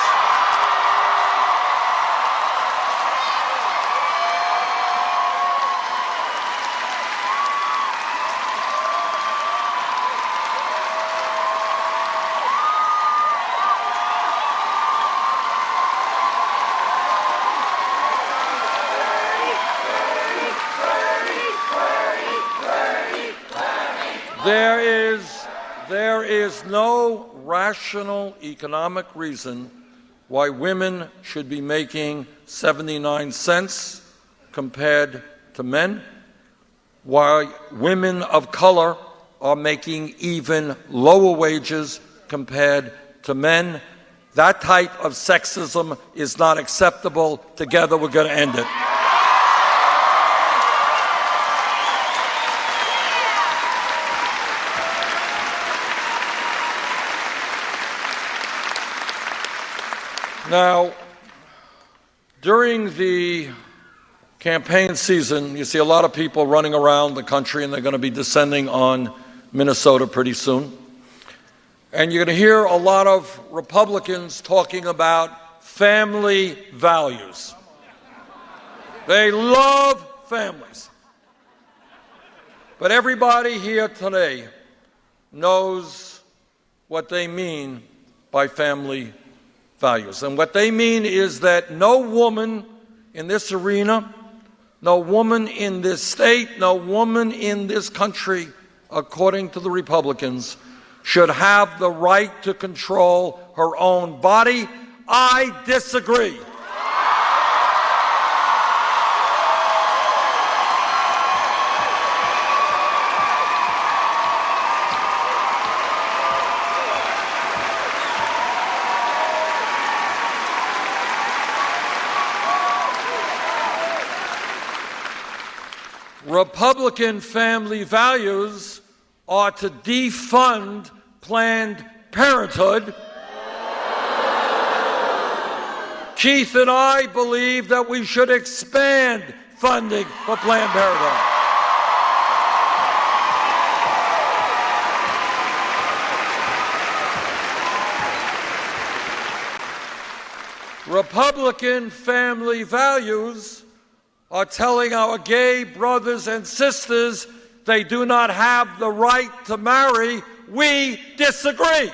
There is no rational economic reason why women should be making 79 cents compared to men, why women of color are making even lower wages compared to men. That type of sexism is not acceptable. Together, we're going to end it. Now, during the campaign season, you see a lot of people running around the country, and they're going to be descending on Minnesota pretty soon. And you're going to hear a lot of Republicans talking about family values. They love families. But everybody here today knows what they mean by family values. And what they mean is that no woman in this arena, no woman in this state, no woman in this country, according to the Republicans, should have the right to control her own body. I disagree. Republican family values are to defund Planned Parenthood. Keith and I believe that we should expand funding for Planned Parenthood. Republican family values are telling our gay brothers and sisters they do not have the right to marry. We disagree.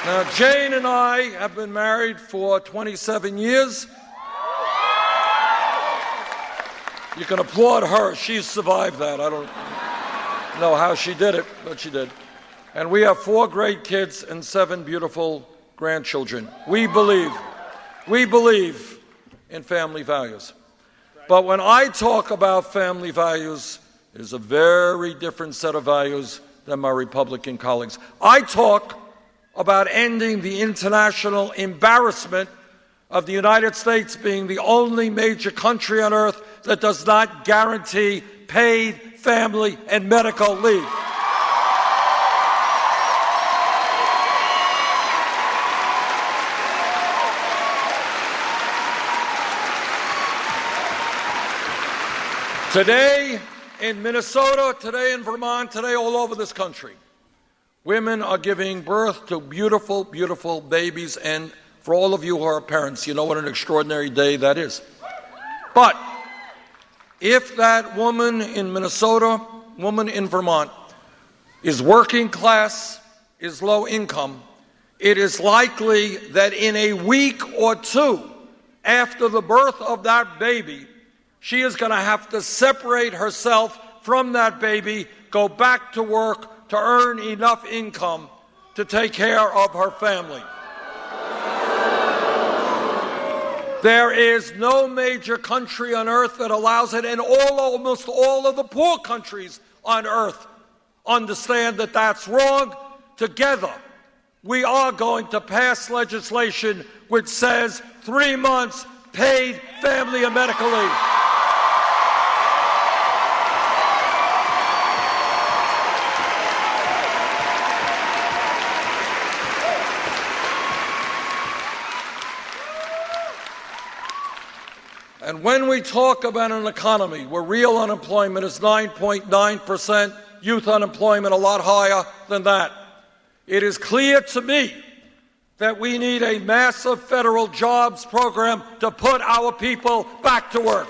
Now, Jane and I have been married for 27 years. You can applaud her. She survived that. I don't know how she did it, but she did. And we have 4 great kids and 7 beautiful grandchildren. We believe in family values. But when I talk about family values, there's a very different set of values than my Republican colleagues. I talk about ending the international embarrassment of the United States being the only major country on earth that does not guarantee paid family and medical leave. Today in Minnesota, today in Vermont, today all over this country, women are giving birth to beautiful, beautiful babies. And for all of you who are parents, you know what an extraordinary day that is. But if that woman in Minnesota, woman in Vermont, is working class, is low income, it is likely that in a week or 2 after the birth of that baby, she is going to have to separate herself from that baby, go back to work to earn enough income to take care of her family. There is no major country on earth that allows it, and almost all of the poor countries on earth understand that that's wrong. Together, we are going to pass legislation which says 3 months paid family and medical leave. And when we talk about an economy where real unemployment is 9.9%, youth unemployment a lot higher than that, it is clear to me that we need a massive federal jobs program to put our people back to work.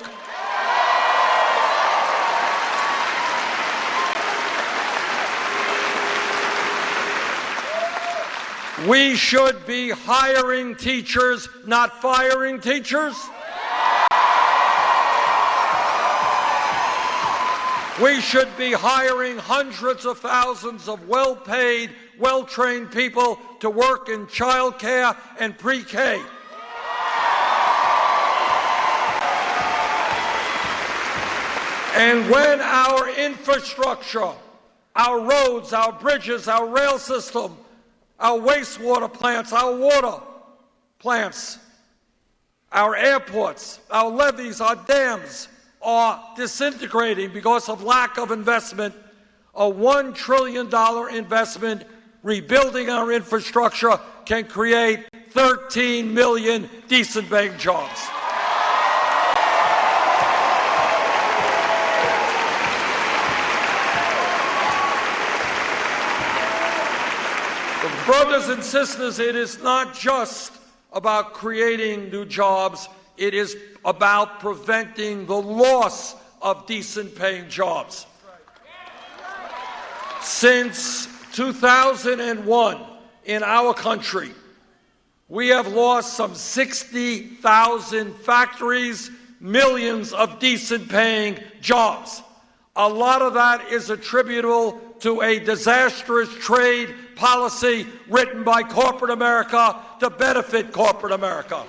We should be hiring teachers, not firing teachers. We should be hiring hundreds of thousands of well-paid, well-trained people to work in childcare and pre-K. And when our infrastructure, our roads, our bridges, our rail system, our wastewater plants, our water plants, our airports, our levees, our dams are disintegrating because of lack of investment, a $1 trillion investment rebuilding our infrastructure can create 13 million decent-paying jobs. Brothers and sisters, it is not just about creating new jobs. It is about preventing the loss of decent-paying jobs. Since 2001, in our country, we have lost some 60,000 factories, millions of decent-paying jobs. A lot of that is attributable to a disastrous trade policy written by corporate America to benefit corporate America.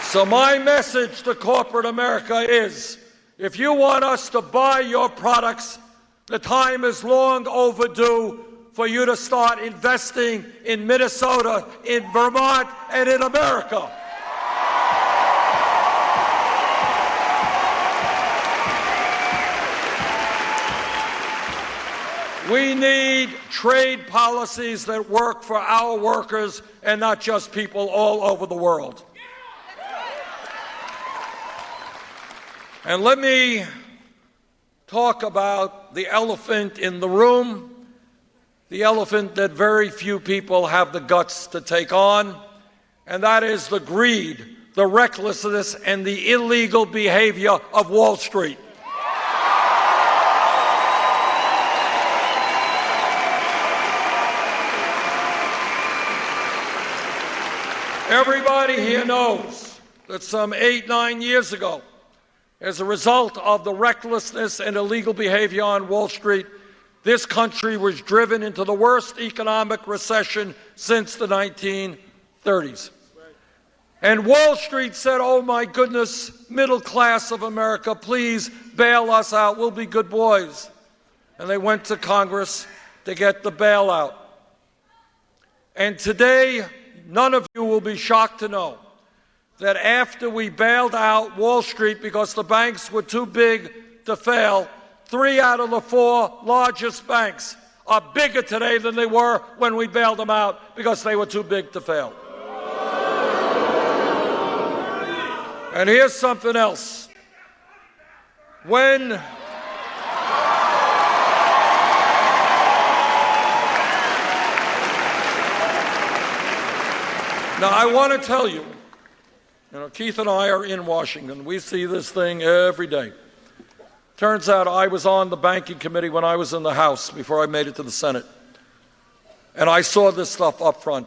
So my message to corporate America is, if you want us to buy your products, the time is long overdue for you to start investing in Minnesota, in Vermont, and in America. We need trade policies that work for our workers and not just people all over the world. And let me talk about the elephant in the room, the elephant that very few people have the guts to take on, and that is the greed, the recklessness, and the illegal behavior of Wall Street. Everybody here knows that some 8-9 years ago, as a result of the recklessness and illegal behavior on Wall Street, this country was driven into the worst economic recession since the 1930s. And Wall Street said, oh my goodness, middle class of America, please bail us out, we'll be good boys. And they went to Congress to get the bailout. And today, none of you will be shocked to know that after we bailed out Wall Street because the banks were too big to fail, 3 out of the 4 largest banks are bigger today than they were when we bailed them out because they were too big to fail. And here's something else. Now, I want to tell you, Keith and I are in Washington. We see this thing every day. Turns out I was on the banking committee when I was in the House before I made it to the Senate. And I saw this stuff up front.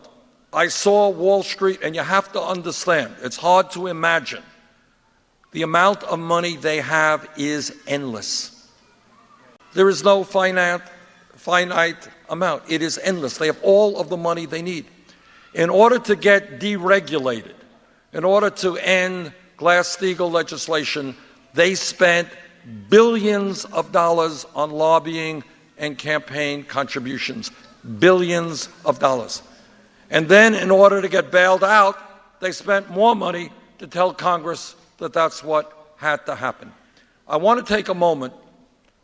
I saw Wall Street, and you have to understand, it's hard to imagine. The amount of money they have is endless. There is no finite amount. It is endless. They have all of the money they need. In order to get deregulated, in order to end Glass-Steagall legislation, they spent billions of dollars on lobbying and campaign contributions. Billions of dollars. And then in order to get bailed out, they spent more money to tell Congress that that's what had to happen. I want to take a moment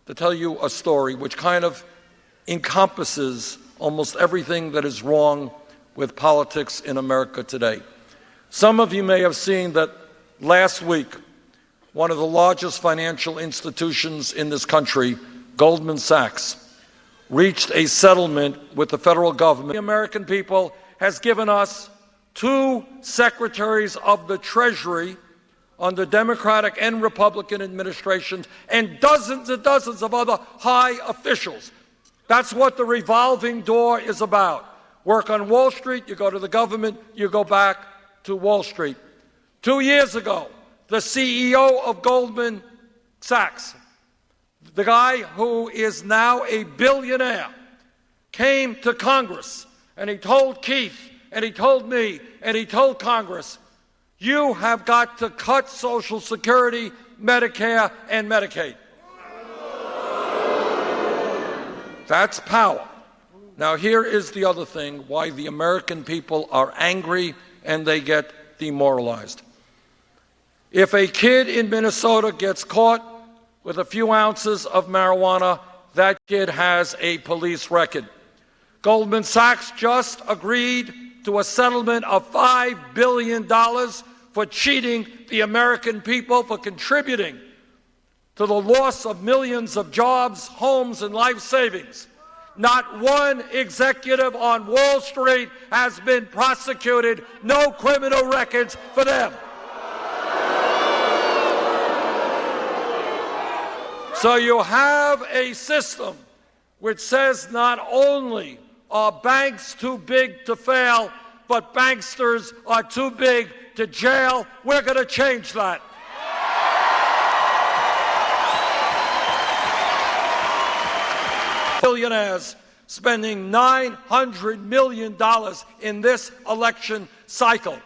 to tell you a story which kind of encompasses almost everything that is wrong with politics in America today. Some of you may have seen that last week, one of the largest financial institutions in this country, Goldman Sachs, reached a settlement with the federal government. The American people has given us 2 secretaries of the Treasury under Democratic and Republican administrations and dozens and dozens of other high officials. That's what the revolving door is about. Work on Wall Street, you go to the government, you go back to Wall Street. 2 years ago, the CEO of Goldman Sachs, the guy who is now a billionaire, came to Congress and he told Keith and he told me and he told Congress, you have got to cut Social Security, Medicare, and Medicaid. That's power. Now here is the other thing why the American people are angry and they get demoralized. If a kid in Minnesota gets caught with a few ounces of marijuana, that kid has a police record. Goldman Sachs just agreed to a settlement of $5 billion for cheating the American people, for contributing to the loss of millions of jobs, homes, and life savings. Not one executive on Wall Street has been prosecuted. No criminal records for them. So you have a system which says not only are banks too big to fail, but banksters are too big to jail. We're going to change that. Billionaires spending $900 million in this election cycle.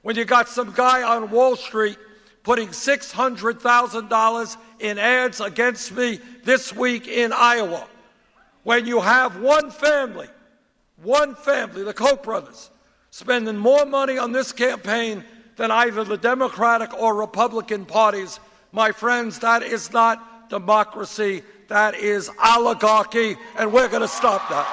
When you got some guy on Wall Street putting $600,000 in ads against me this week in Iowa. When you have one family, the Koch brothers, spending more money on this campaign than either the Democratic or Republican parties, my friends, that is not democracy, that is oligarchy, and we're going to stop that.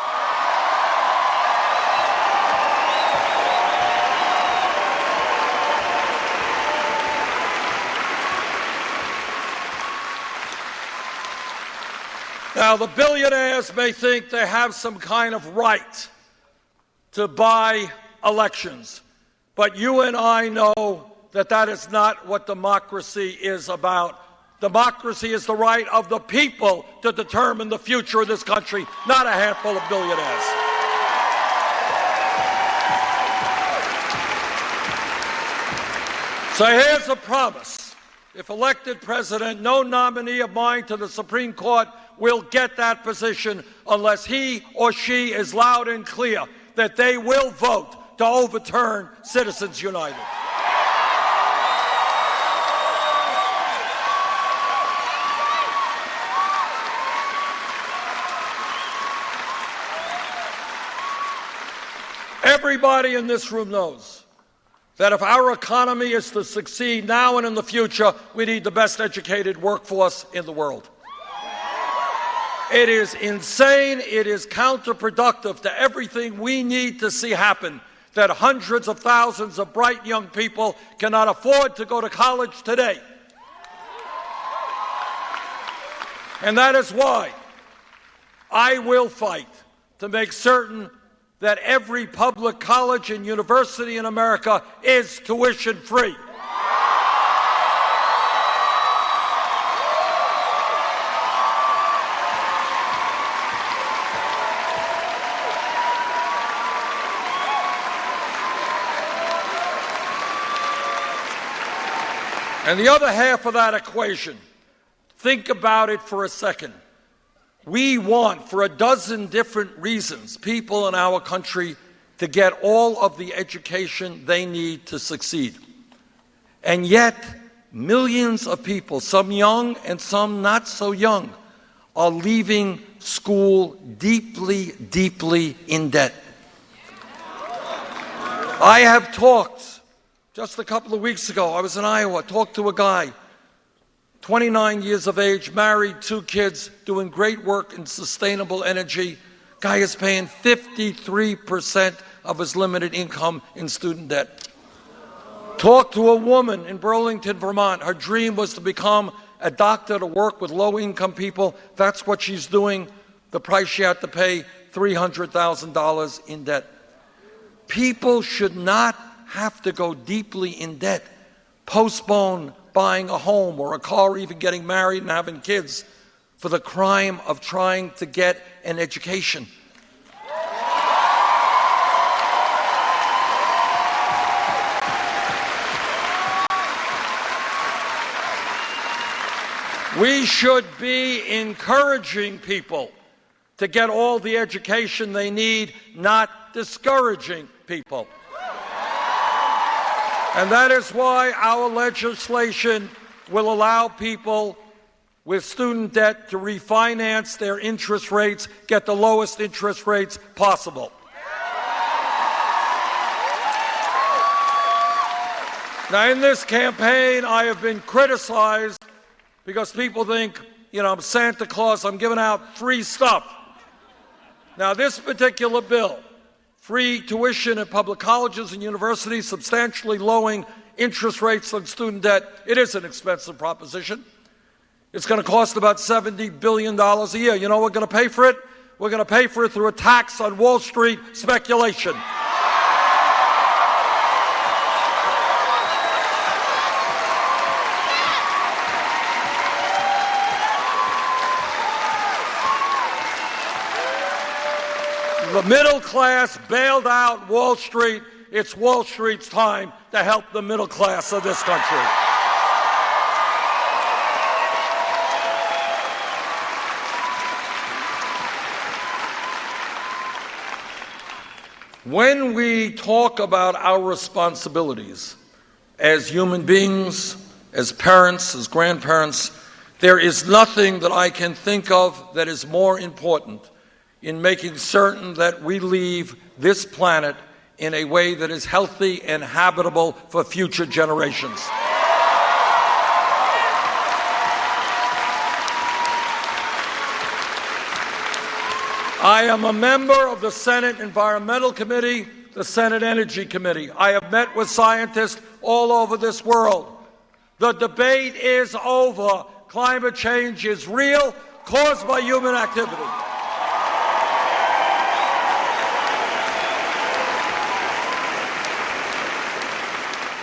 Now, the billionaires may think they have some kind of right to buy elections, but you and I know that that is not what democracy is about. Democracy is the right of the people to determine the future of this country, not a handful of billionaires. So here's a promise. If elected president, no nominee of mine to the Supreme Court will get that position unless he or she is loud and clear that they will vote to overturn Citizens United. Everybody in this room knows that if our economy is to succeed now and in the future, we need the best educated workforce in the world. It is insane, it is counterproductive to everything we need to see happen, that hundreds of thousands of bright young people cannot afford to go to college today. And that is why I will fight to make certain that every public college and university in America is tuition free. And the other half of that equation, think about it for a second. We want, for a dozen different reasons, people in our country to get all of the education they need to succeed. And yet, millions of people, some young and some not so young, are leaving school deeply, deeply in debt. I have talked, just a couple of weeks ago, I was in Iowa, talked to a guy, 29 years of age, married, 2 kids, doing great work in sustainable energy. Guy is paying 53% of his limited income in student debt. Talk to a woman in Burlington, Vermont. Her dream was to become a doctor, to work with low-income people. That's what she's doing. The price she had to pay, $300,000 in debt. People should not have to go deeply in debt, postpone buying a home or a car, or even getting married and having kids, for the crime of trying to get an education. We should be encouraging people to get all the education they need, not discouraging people. And that is why our legislation will allow people with student debt to refinance their interest rates, get the lowest interest rates possible. Now, in this campaign, I have been criticized because people think, I'm Santa Claus, I'm giving out free stuff. Now, this particular bill, free tuition at public colleges and universities, substantially lowering interest rates on student debt, it is an expensive proposition. It's going to cost about $70 billion a year. You know we're going to pay for it? We're going to pay for it through a tax on Wall Street speculation. The middle class bailed out Wall Street. It's Wall Street's time to help the middle class of this country. When we talk about our responsibilities as human beings, as parents, as grandparents, there is nothing that I can think of that is more important in making certain that we leave this planet in a way that is healthy and habitable for future generations. I am a member of the Senate Environmental Committee, the Senate Energy Committee. I have met with scientists all over this world. The debate is over. Climate change is real, caused by human activity.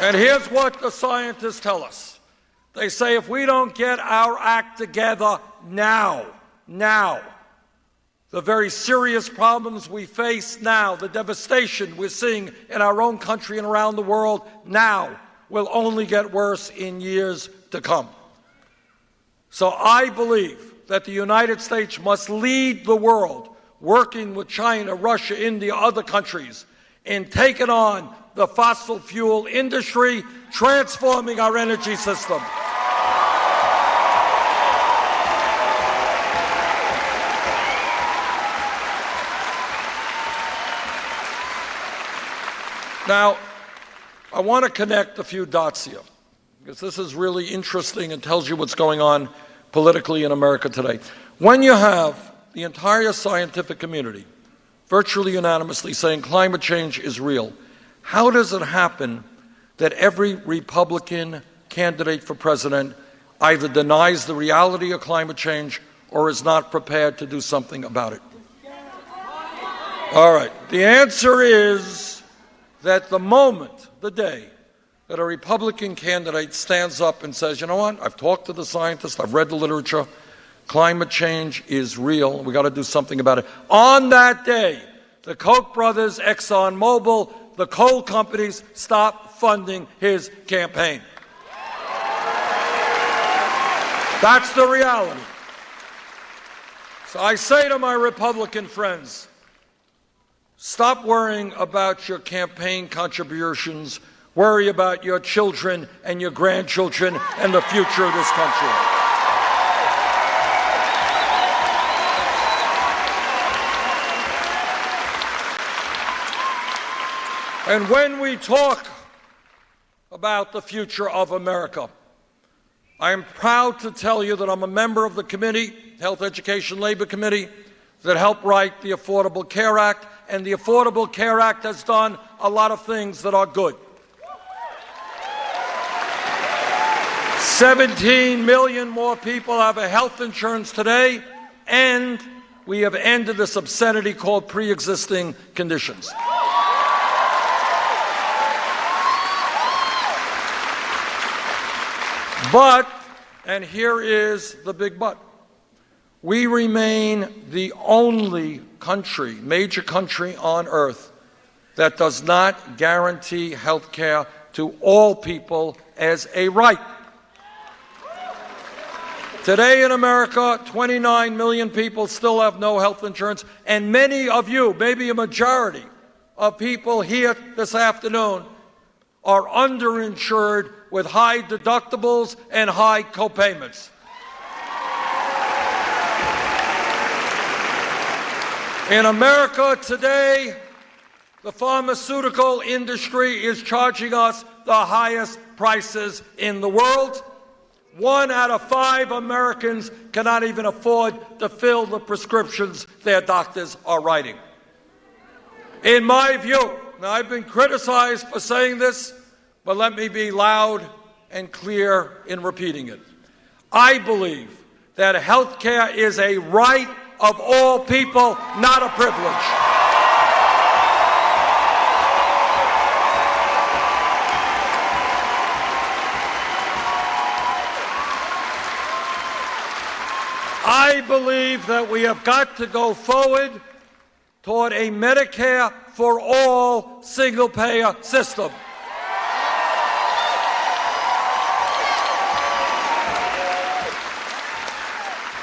And here's what the scientists tell us. They say if we don't get our act together now, the very serious problems we face now, the devastation we're seeing in our own country and around the world now, will only get worse in years to come. So I believe that the United States must lead the world, working with China, Russia, India, other countries, in taking on the fossil fuel industry, transforming our energy system. Now, I want to connect a few dots here, because this is really interesting and tells you what's going on politically in America today. When you have the entire scientific community virtually unanimously saying climate change is real, how does it happen that every Republican candidate for president either denies the reality of climate change or is not prepared to do something about it? All right. The answer is that the moment, the day, that a Republican candidate stands up and says, you know what, I've talked to the scientists, I've read the literature, climate change is real, we got to do something about it. On that day, the Koch brothers, ExxonMobil, the coal companies stop funding his campaign. That's the reality. So I say to my Republican friends, stop worrying about your campaign contributions. Worry about your children and your grandchildren and the future of this country. And when we talk about the future of America, I am proud to tell you that I'm a member of the committee, Health, Education, Labor Committee, that helped write the Affordable Care Act, and the Affordable Care Act has done a lot of things that are good. 17 million more people have a health insurance today, and we have ended this obscenity called pre-existing conditions. But, and here is the big but, we remain the only country, major country on earth that does not guarantee health care to all people as a right. Today in America, 29 million people still have no health insurance, and many of you, maybe a majority of people here this afternoon, are underinsured with high deductibles and high copayments. In America today, the pharmaceutical industry is charging us the highest prices in the world. 1 out of 5 Americans cannot even afford to fill the prescriptions their doctors are writing. In my view, now I've been criticized for saying this, but let me be loud and clear in repeating it. I believe that health care is a right of all people, not a privilege. I believe that we have got to go forward toward a Medicare for all single-payer system.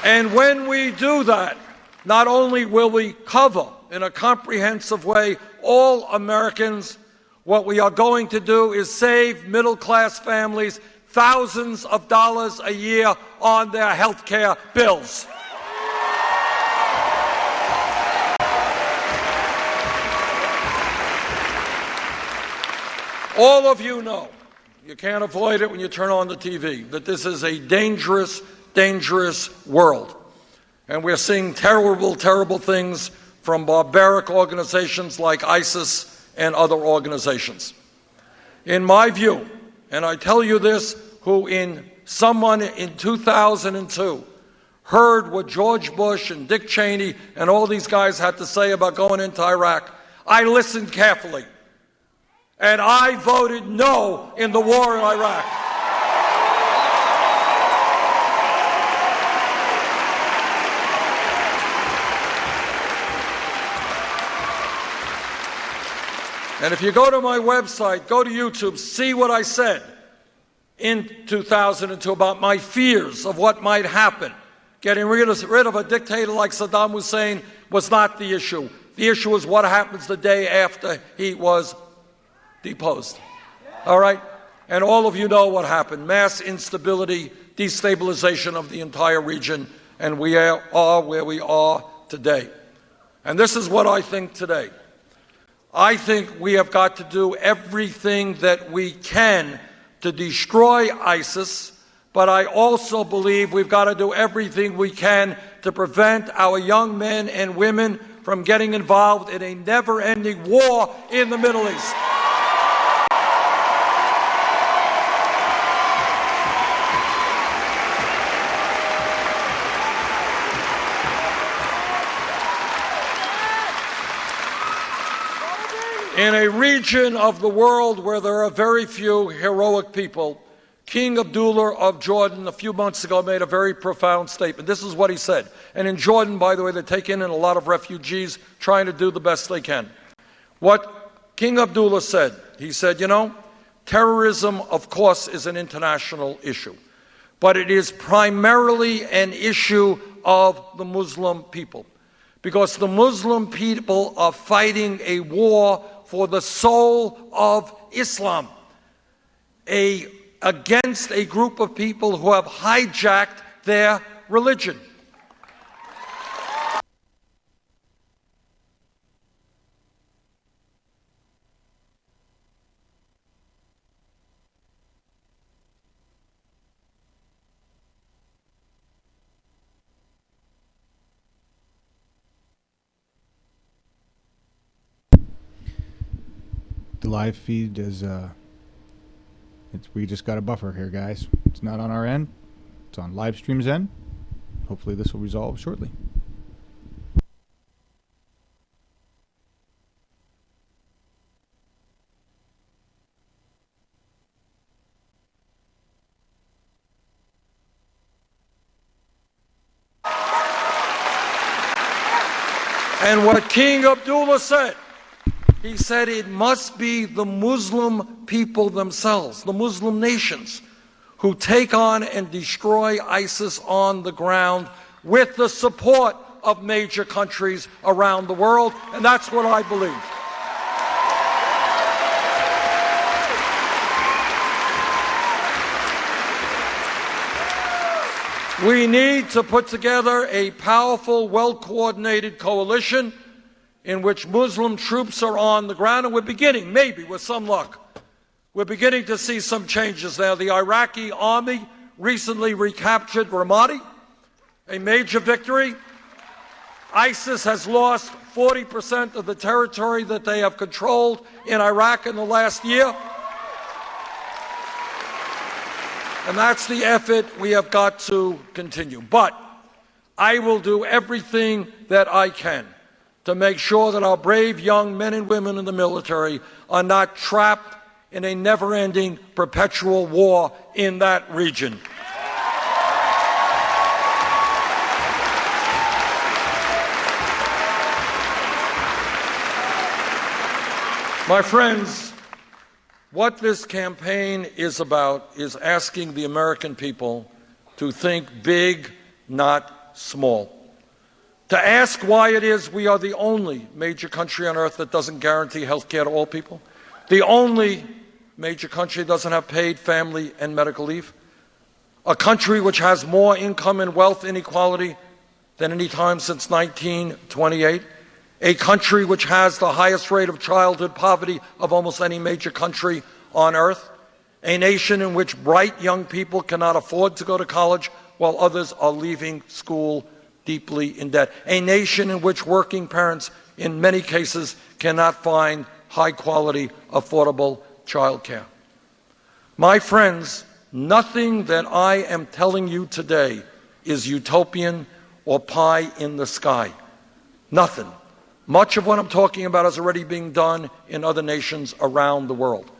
And when we do that, not only will we cover in a comprehensive way all Americans, what we are going to do is save middle-class families thousands of dollars a year on their health care bills. All of you know, you can't avoid it when you turn on the TV, that this is a dangerous, dangerous world. And we're seeing terrible, terrible things from barbaric organizations like ISIS and other organizations. In my view, and I tell you this, someone in 2002 heard what George Bush and Dick Cheney and all these guys had to say about going into Iraq, I listened carefully. And I voted no in the war in Iraq. And if you go to my website, go to YouTube, see what I said in 2002 about my fears of what might happen. Getting rid of a dictator like Saddam Hussein was not the issue. The issue was what happens the day after he was deposed. All right? And all of you know what happened. Mass instability, destabilization of the entire region, and we are where we are today. And this is what I think today. I think we have got to do everything that we can to destroy ISIS, but I also believe we've got to do everything we can to prevent our young men and women from getting involved in a never-ending war in the Middle East. In a region of the world where there are very few heroic people, King Abdullah of Jordan a few months ago made a very profound statement. This is what he said. And in Jordan, by the way, they take in a lot of refugees trying to do the best they can. What King Abdullah said, he said, you know, terrorism, of course, is an international issue, but it is primarily an issue of the Muslim people, because the Muslim people are fighting a war for the soul of Islam, against a group of people who have hijacked their religion. The live feed is we just got a buffer here, guys. It's not on our end. It's on live stream's end. Hopefully this will resolve shortly. And what King Abdullah said, he said it must be the Muslim people themselves, the Muslim nations, who take on and destroy ISIS on the ground with the support of major countries around the world, and that's what I believe. We need to put together a powerful, well-coordinated coalition in which Muslim troops are on the ground, and we're beginning, maybe with some luck, we're beginning to see some changes now. The Iraqi army recently recaptured Ramadi, a major victory. ISIS has lost 40% of the territory that they have controlled in Iraq in the last year. And that's the effort we have got to continue. But I will do everything that I can to make sure that our brave young men and women in the military are not trapped in a never-ending, perpetual war in that region. My friends, what this campaign is about is asking the American people to think big, not small. To ask why it is we are the only major country on earth that doesn't guarantee health care to all people, the only major country that doesn't have paid family and medical leave, a country which has more income and wealth inequality than any time since 1928, a country which has the highest rate of childhood poverty of almost any major country on earth, a nation in which bright young people cannot afford to go to college while others are leaving school deeply in debt, a nation in which working parents in many cases cannot find high-quality, affordable child care. My friends, nothing that I am telling you today is utopian or pie in the sky. Nothing. Much of what I'm talking about is already being done in other nations around the world.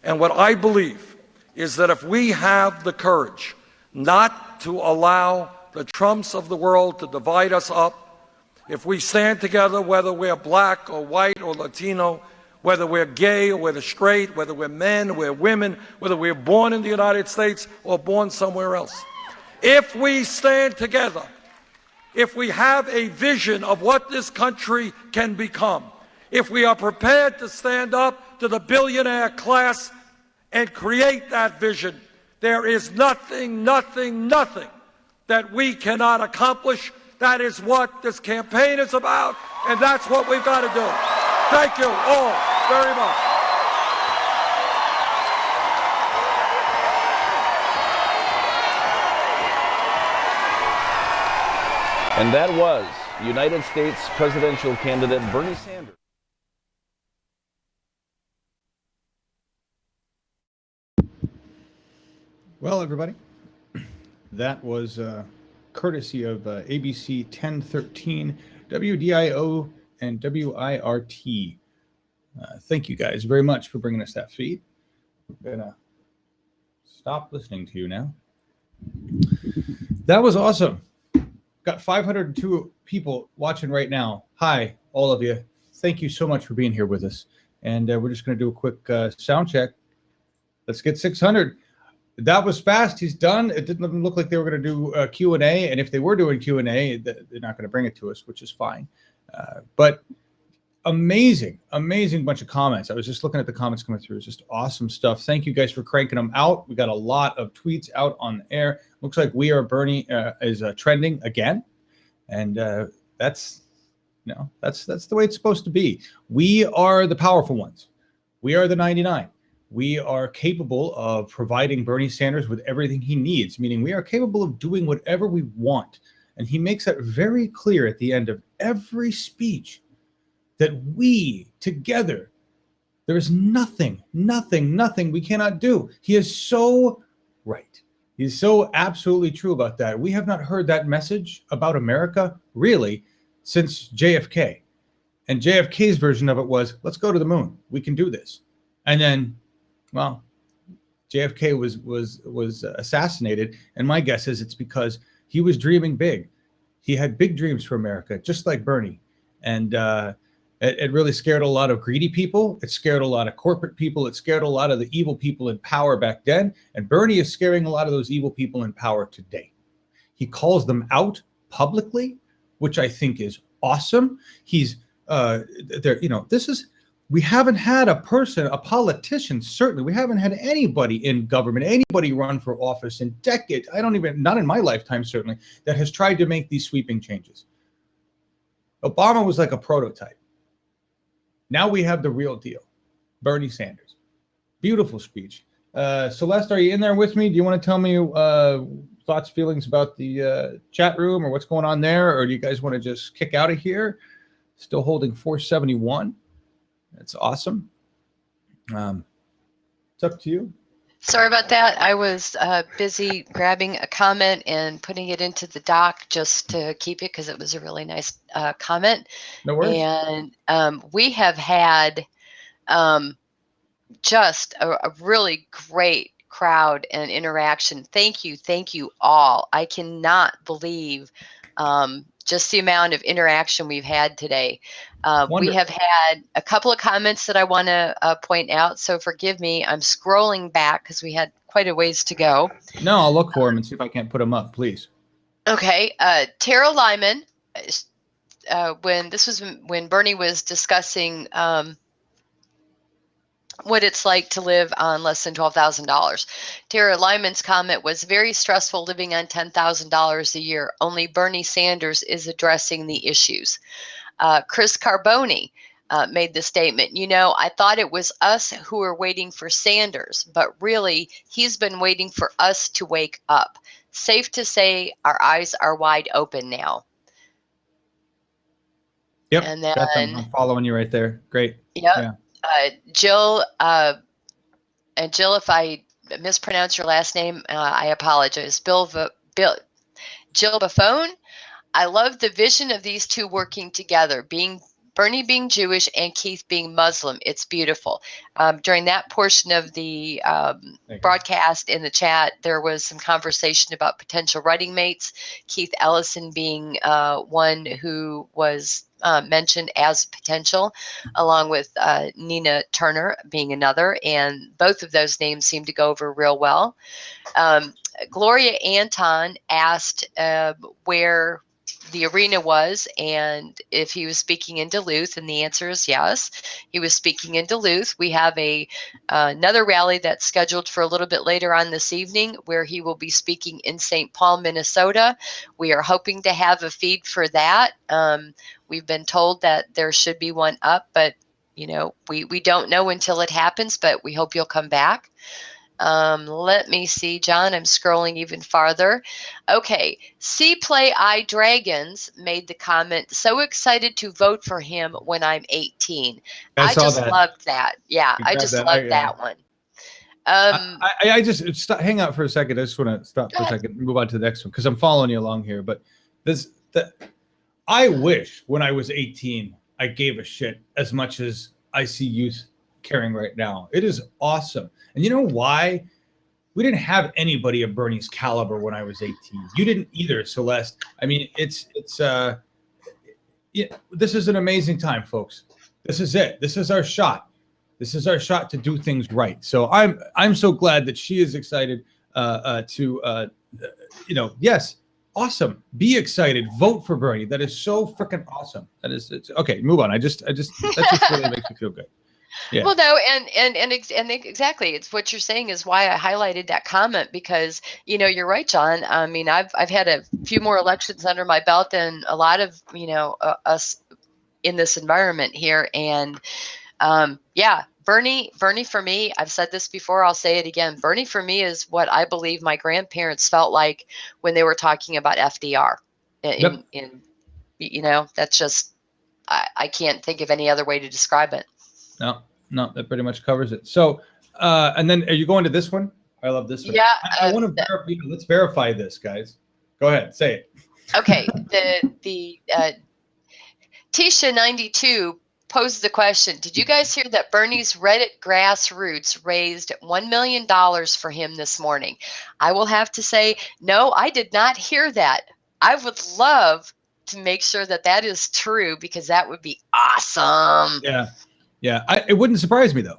And what I believe is that if we have the courage not to allow the Trumps of the world to divide us up, if we stand together, whether we're black or white or Latino, whether we're gay or whether straight, whether we're men or we're women, whether we're born in the United States or born somewhere else, if we stand together, if we have a vision of what this country can become, if we are prepared to stand up to the billionaire class and create that vision, there is nothing that we cannot accomplish. That is what this campaign is about, and that's what we've got to do. Thank you all very much. And that was United States presidential candidate Bernie Sanders. Well, everybody, that was courtesy of ABC 1013, WDIO, and WIRT. Thank you guys very much for bringing us that feed. I'm going to stop listening to you now. That was awesome. Got 502 people watching right now. Hi, all of you. Thank you so much for being here with us. And we're just going to do a quick sound check. Let's get 600. That was fast. He's done. It didn't look like they were going to do Q&A. And if they were doing Q&A, they're not going to bring it to us, which is fine. But amazing bunch of comments. I was just looking at the comments coming through. It's just awesome stuff. Thank you guys for cranking them out. We got a lot of tweets out on the air. Looks like We Are Bernie is trending again. And that's the way it's supposed to be. We are the powerful ones. We are the 99. We are capable of providing Bernie Sanders with everything he needs, meaning we are capable of doing whatever we want. And he makes that very clear at the end of every speech that we together There is nothing we cannot do. He is so right. He's so absolutely true about that. We have not heard that message about America really since JFK. And JFK's version of it was, let's go to the moon. We can do this. And then, well, JFK was assassinated, and my guess is it's because he was dreaming big. He had big dreams for America, just like Bernie. And it really scared a lot of greedy people. It scared a lot of corporate people. It scared a lot of the evil people in power back then. And Bernie is scaring a lot of those evil people in power today. He calls them out publicly, which I think is awesome. He's there. This is. We haven't had a politician, certainly. We haven't had anybody in government, anybody run for office in decades. Not in my lifetime, certainly, that has tried to make these sweeping changes. Obama was like a prototype. Now we have the real deal. Bernie Sanders. Beautiful speech. Celeste, are you in there with me? Do you want to tell me thoughts, feelings about the chat room or what's going on there? Or do you guys want to just kick out of here? Still holding 471. That's awesome. It's up to you. Sorry about that. I was busy grabbing a comment and putting it into the doc just to keep it because it was a really nice comment. No worries. And we have had just a really great crowd and interaction. Thank you all. I cannot believe just the amount of interaction we've had today. We have had a couple of comments that I want to point out, so forgive me. I'm scrolling back because we had quite a ways to go. No, I'll look for them and see if I can't put them up, please. Okay. Tara Lyman, when Bernie was discussing what it's like to live on less than $12,000. Tara Lyman's comment was, very stressful living on $10,000 a year. Only Bernie Sanders is addressing the issues. Chris Carboni made the statement, I thought it was us who were waiting for Sanders, but really he's been waiting for us to wake up. Safe to say our eyes are wide open now. Yep. And then I'm following you right there. Great. Yep. Yeah. Jill, if I mispronounce your last name, I apologize. Jill Buffone. I love the vision of these two working together, Bernie being Jewish and Keith being Muslim. It's beautiful. During that portion of the broadcast in the chat, there was some conversation about potential running mates, Keith Ellison being one who was mentioned as potential, along with Nina Turner being another. And both of those names seem to go over real well. Gloria Anton asked where the arena was and if he was speaking in Duluth, and the answer is yes, he was speaking in Duluth. We have another rally that's scheduled for a little bit later on this evening where he will be speaking in St. Paul, Minnesota. We are hoping to have a feed for that. We've been told that there should be one up, but we don't know until it happens, but we hope you'll come back. Let me see, John, I'm scrolling even farther. Okay. C Play I Dragons made the comment, so excited to vote for him when I'm 18. I just loved that. Yeah, I just loved that one. I just hang out for a second. I just want to stop for a second and move on to the next one because I'm following you along here. But I wish when I was 18, I gave a shit as much as I see youth caring right now. It is awesome. And you know why? We didn't have anybody of Bernie's caliber when I was 18. You didn't either, Celeste. I mean, this is an amazing time, folks. This is it. This is our shot. This is our shot to do things right. So I'm so glad that she is excited yes, awesome. Be excited. Vote for Bernie. That is so freaking awesome. It's okay. Move on. That just really makes me feel good. Yeah. Well, no, and exactly, it's what you're saying is why I highlighted that comment, because you're right, John. I mean, I've had a few more elections under my belt than a lot of us in this environment here, and Bernie for me, I've said this before, I'll say it again. Bernie for me is what I believe my grandparents felt like when they were talking about FDR. That's just I can't think of any other way to describe it. No, No, that pretty much covers it. So, and then are you going to this one? I love this one. Yeah. I want to let's verify this, guys. Go ahead, say it. Okay. The Tisha 92 posed the question. Did you guys hear that Bernie's Reddit grassroots raised $1 million for him this morning? I will have to say, no, I did not hear that. I would love to make sure that that is true, because that would be awesome. Yeah, yeah. It wouldn't surprise me though.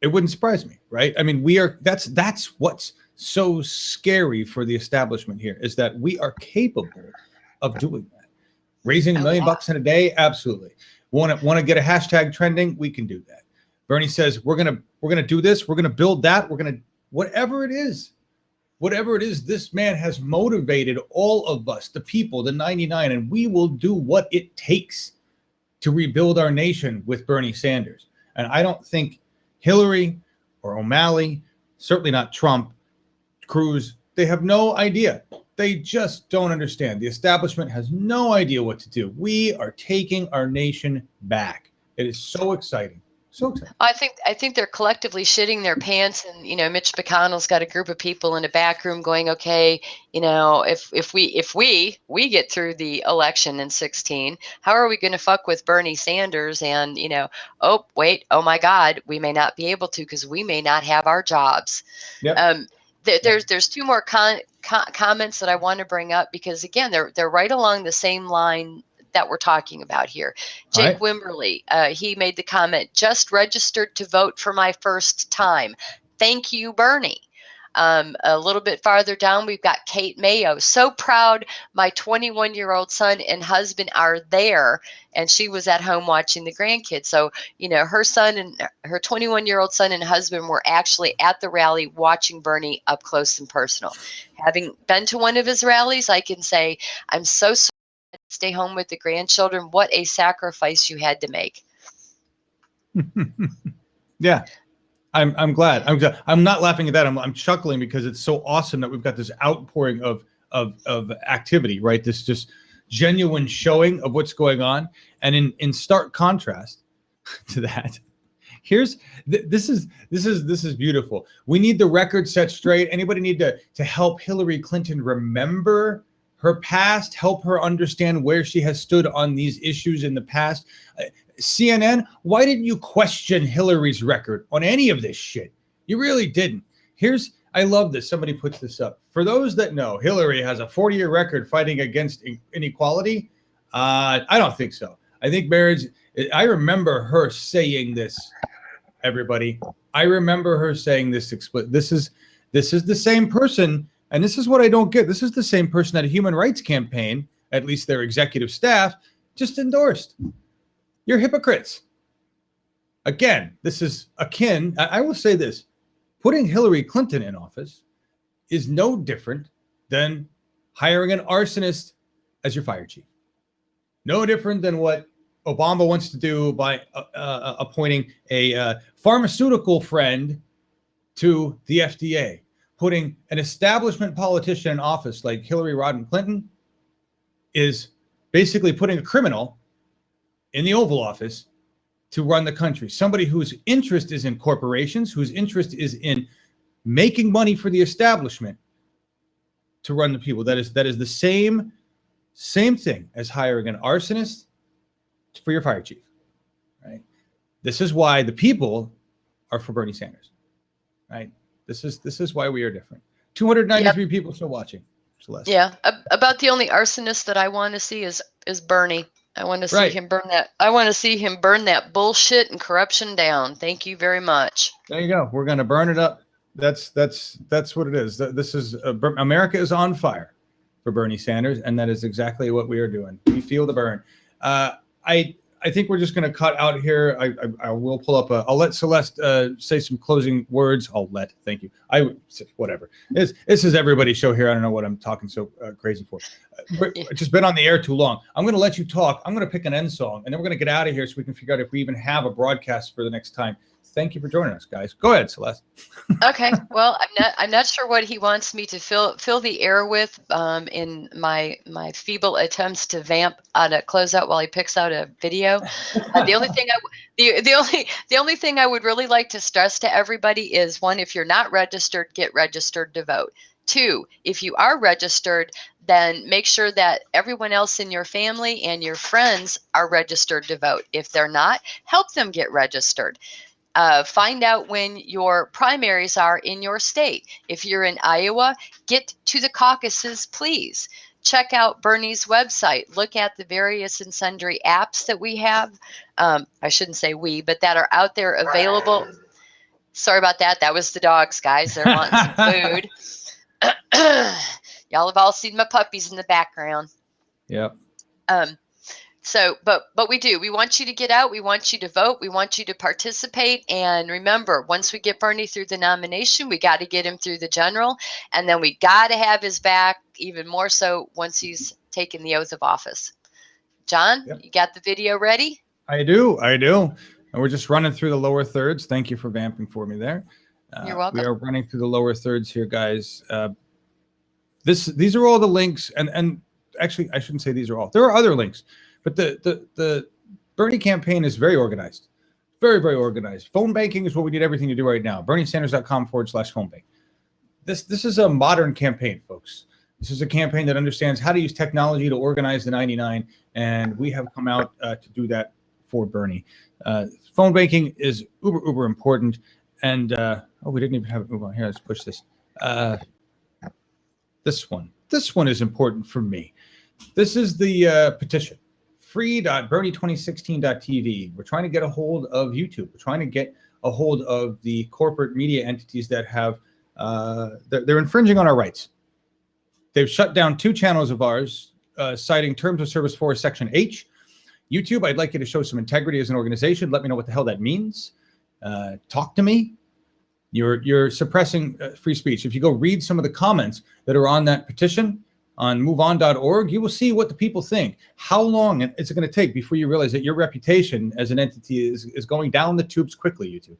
It wouldn't surprise me, right? I mean, that's what's so scary for the establishment here, is that we are capable of doing that. Raising $1 million bucks in a day, absolutely. Want to get a hashtag trending? We can do that. Bernie says we're gonna do this. We're gonna build that. We're gonna whatever it is. This man has motivated all of us, the people, the 99, and we will do what it takes to rebuild our nation with Bernie Sanders. And I don't think Hillary or O'Malley, certainly not Trump, Cruz, they have no idea. They just don't understand. The establishment has no idea what to do. We are taking our nation back. It is so exciting. So exciting. I think they're collectively shitting their pants, and Mitch McConnell's got a group of people in a back room going, okay, if we get through the election in 2016, how are we going to fuck with Bernie Sanders? And oh wait, oh my God, we may not be able to, because we may not have our jobs. Yep. There's two more comments that I want to bring up, because again, they're right along the same line that we're talking about here. Jake Wimberly, he made the comment, just registered to vote for my first time. Thank you, Bernie. A little bit farther down, we've got Kate Mayo. So proud my 21-year-old son and husband are there, and she was at home watching the grandkids. So, her son and her 21-year-old son and husband were actually at the rally watching Bernie up close and personal. Having been to one of his rallies, I can say, I'm so sorry to stay home with the grandchildren. What a sacrifice you had to make. Yeah. I'm glad. I'm not laughing at that. I'm chuckling because it's so awesome that we've got this outpouring of activity, right? This just genuine showing of what's going on. And in stark contrast to that, this is beautiful. We need the record set straight. Anybody need to help Hillary Clinton remember her past, help her understand where she has stood on these issues in the past? CNN, why didn't you question Hillary's record on any of this shit? You really didn't. I love this. Somebody puts this up. For those that know, Hillary has a 40-year record fighting against inequality. I don't think so. I think I remember her saying this, everybody. I remember her saying this. This is the same person, and this is what I don't get. This is the same person that a human rights campaign, at least their executive staff, just endorsed. You're hypocrites. Again, this is akin. I will say this. Putting Hillary Clinton in office is no different than hiring an arsonist as your fire chief. No different than what Obama wants to do by appointing a pharmaceutical friend to the FDA. Putting an establishment politician in office like Hillary Rodham Clinton is basically putting a criminal in the Oval Office to run the country. Somebody whose interest is in corporations, whose interest is in making money for the establishment to run the people. That is the same thing as hiring an arsonist for your fire chief, right? This is why the people are for Bernie Sanders, right? This is why we are different. 293 people still watching. Celeste. Yeah, about the only arsonist that I want to see is Bernie. I want to see him burn that. I want to see him burn that bullshit and corruption down. Thank you very much. There you go. We're going to burn it up. That's what it is. This is America is on fire for Bernie Sanders, and that is exactly what we are doing. We feel the burn. I think we're just going to cut out here. I will pull up. I'll let Celeste say some closing words. Thank you. Whatever. This is everybody's show here. I don't know what I'm talking so crazy for. Just been on the air too long. I'm going to let you talk. I'm going to pick an end song, and then we're going to get out of here so we can figure out if we even have a broadcast for the next time. thank you for joining us, guys. Go ahead, Celeste. Okay. Well, I'm not sure what he wants me to fill the air with in my feeble attempts to vamp on a closeout while he picks out a video. The only thing I would really like to stress to everybody is, one, if you're not registered, get registered to vote. 2, if you are registered, then make sure that everyone else in your family and your friends are registered to vote. If they're not, help them get registered. Find out when your primaries are in your state. If you're in Iowa, get to the caucuses, please. Check out Bernie's website. Look at the various and sundry apps that we have. I shouldn't say we, but that are out there available. Sorry about that. That was the dogs, guys. They're wanting some food. Y'all have all seen my puppies in the background. Yep. So, but we want you to get out. We want you to vote. We want you to participate. And remember, once we get Bernie through the nomination, we got to get him through the general. And then we got to have his back even more so once he's taken the oath of office. John, Yep. You got the video ready? I do. And we're just running through the lower thirds. Thank you for vamping for me there. You're welcome. We are running through the lower thirds here, guys. These are all the links. And actually, I shouldn't say these are all. There are other links. But the Bernie campaign is very organized, very, very organized. Phone banking is what we need everything to do right now. BernieSanders.com/phone bank. This is a modern campaign, folks. This is a campaign that understands how to use technology to organize the 99, and we have come out to do that for Bernie. Phone banking is uber important, and we didn't even have it move on here. Let's push this. This one is important for me. This is the petition. free.bernie2016.tv. We're trying to get a hold of YouTube. We're trying to get a hold of the corporate media entities that have, they're infringing on our rights. They've shut down 2 channels of ours, citing Terms of Service 4, Section H. YouTube, I'd like you to show some integrity as an organization. Let me know what the hell that means. Talk to me. You're suppressing free speech. If you go read some of the comments that are on that petition, on moveon.org, you will see what the people think. How long is it going to take before you realize that your reputation as an entity is going down the tubes quickly, YouTube?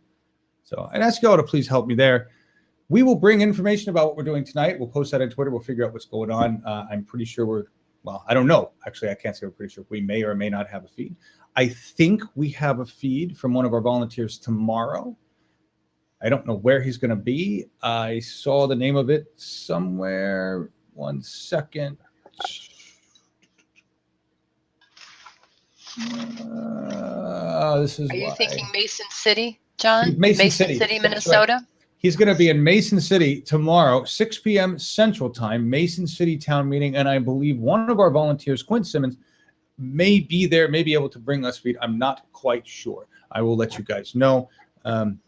So I'd ask you all to please help me there. We will bring information about what we're doing tonight. We'll post that on Twitter. We'll figure out what's going on. I'm pretty sure I don't know. Actually, I can't say we're pretty sure. We may or may not have a feed. I think we have a feed from one of our volunteers tomorrow. I don't know where he's going to be. I saw the name of it somewhere. 1 second. This is. Are you thinking Mason City, John? Mason City, Minnesota? Right. He's going to be in Mason City tomorrow, 6 p.m. Central Time, Mason City Town Meeting. And I believe one of our volunteers, Quinn Simmons, may be there, may be able to bring us feed. I'm not quite sure. I will let you guys know. Do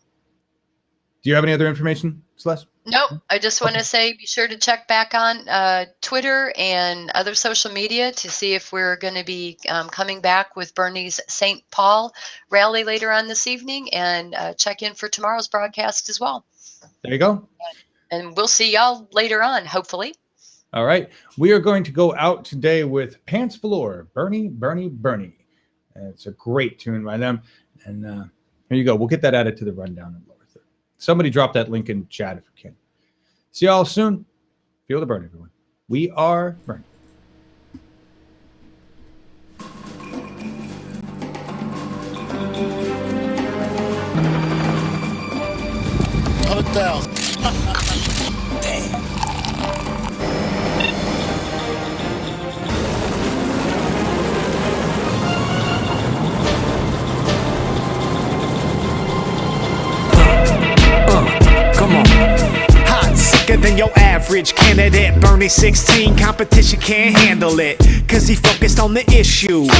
you have any other information, Celeste? Nope. I just want to say be sure to check back on Twitter and other social media to see if we're going to be coming back with Bernie's St. Paul rally later on this evening, and check in for tomorrow's broadcast as well. There you go. And we'll see y'all later on, hopefully. All right. We are going to go out today with Pants Velour, Bernie, Bernie, Bernie. It's a great tune by them. And here you go. We'll get that added to the rundown in lower third. Somebody drop that link in chat if you can. See y'all soon. Feel the burn, everyone. We are Bernie. Hotel. Come on. Hot, sicker than your average candidate. Bernie 16, competition can't handle it. Cause he focused on the issues.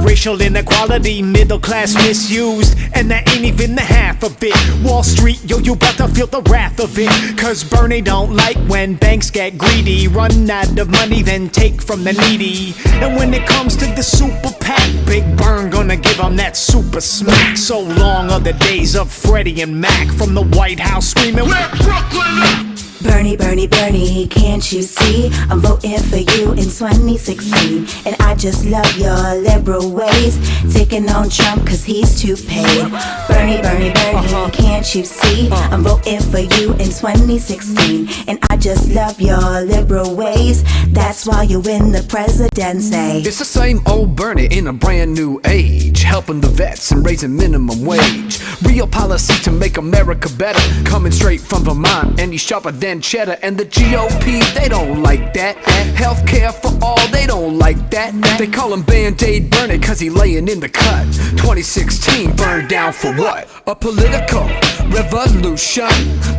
Racial inequality, middle class misused. And that ain't even the half of it. Wall Street, yo, you better feel the wrath of it. Cause Bernie don't like when banks get greedy. Run out of money, then take from the needy. And when it comes to the super PAC, Big Bern gonna give him that super smack. So long are the days of Freddie and Mac from the White House screaming, "We're Brooklyn!" Bernie, Bernie, Bernie, can't you see? I'm voting for you in 2016. And I just love your liberal ways. Taking on Trump cause he's too paid. Bernie, Bernie, Bernie, can't you see? I'm voting for you in 2016. And I just love your liberal ways. That's why you win the presidency. It's the same old Bernie in a brand new age, helping the vets and raising minimum wage. Real policy to make America better, coming straight from Vermont, and he's sharper than cheddar. And the GOP, they don't like that. Healthcare for all, they don't like that. They call him Band-Aid Bernie cause he laying in the cut. 2016 burned down for what? A political revolution.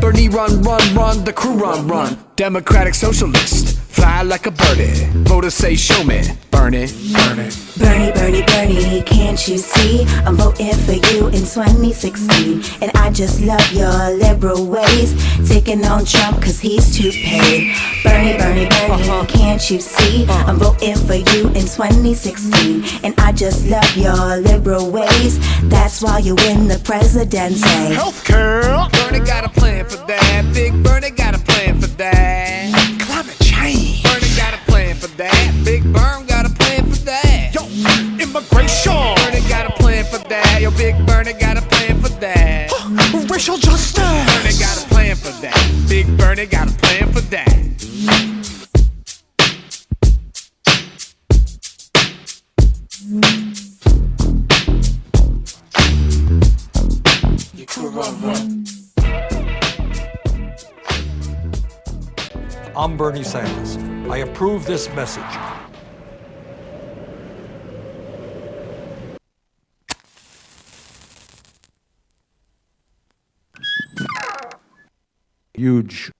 Bernie run, run, run, the crew run, run. Democratic socialist, fly like a birdie. Voters say show me, Bernie, Bernie. Bernie, Bernie, Bernie, can't you see? I'm voting for you in 2016. And I just love your liberal ways. Taking on Trump cause he's too paid. Bernie, Bernie, Bernie, can't you see? I'm voting for you in 2016. And I just love your liberal ways. That's why you win the presidency. Healthcare. Bernie got a plan for that. Big Bernie got a plan for that. Climate change. Bernie got a plan for that. Big Berm got a plan for that. Yo, immigration. Bernie got a plan for that. Yo, Big Bernie got a plan for that. Racial justice. Bernie got a plan for that. Big Bernie got a plan for that. I'm Bernie Sanders. I approve this message. Huge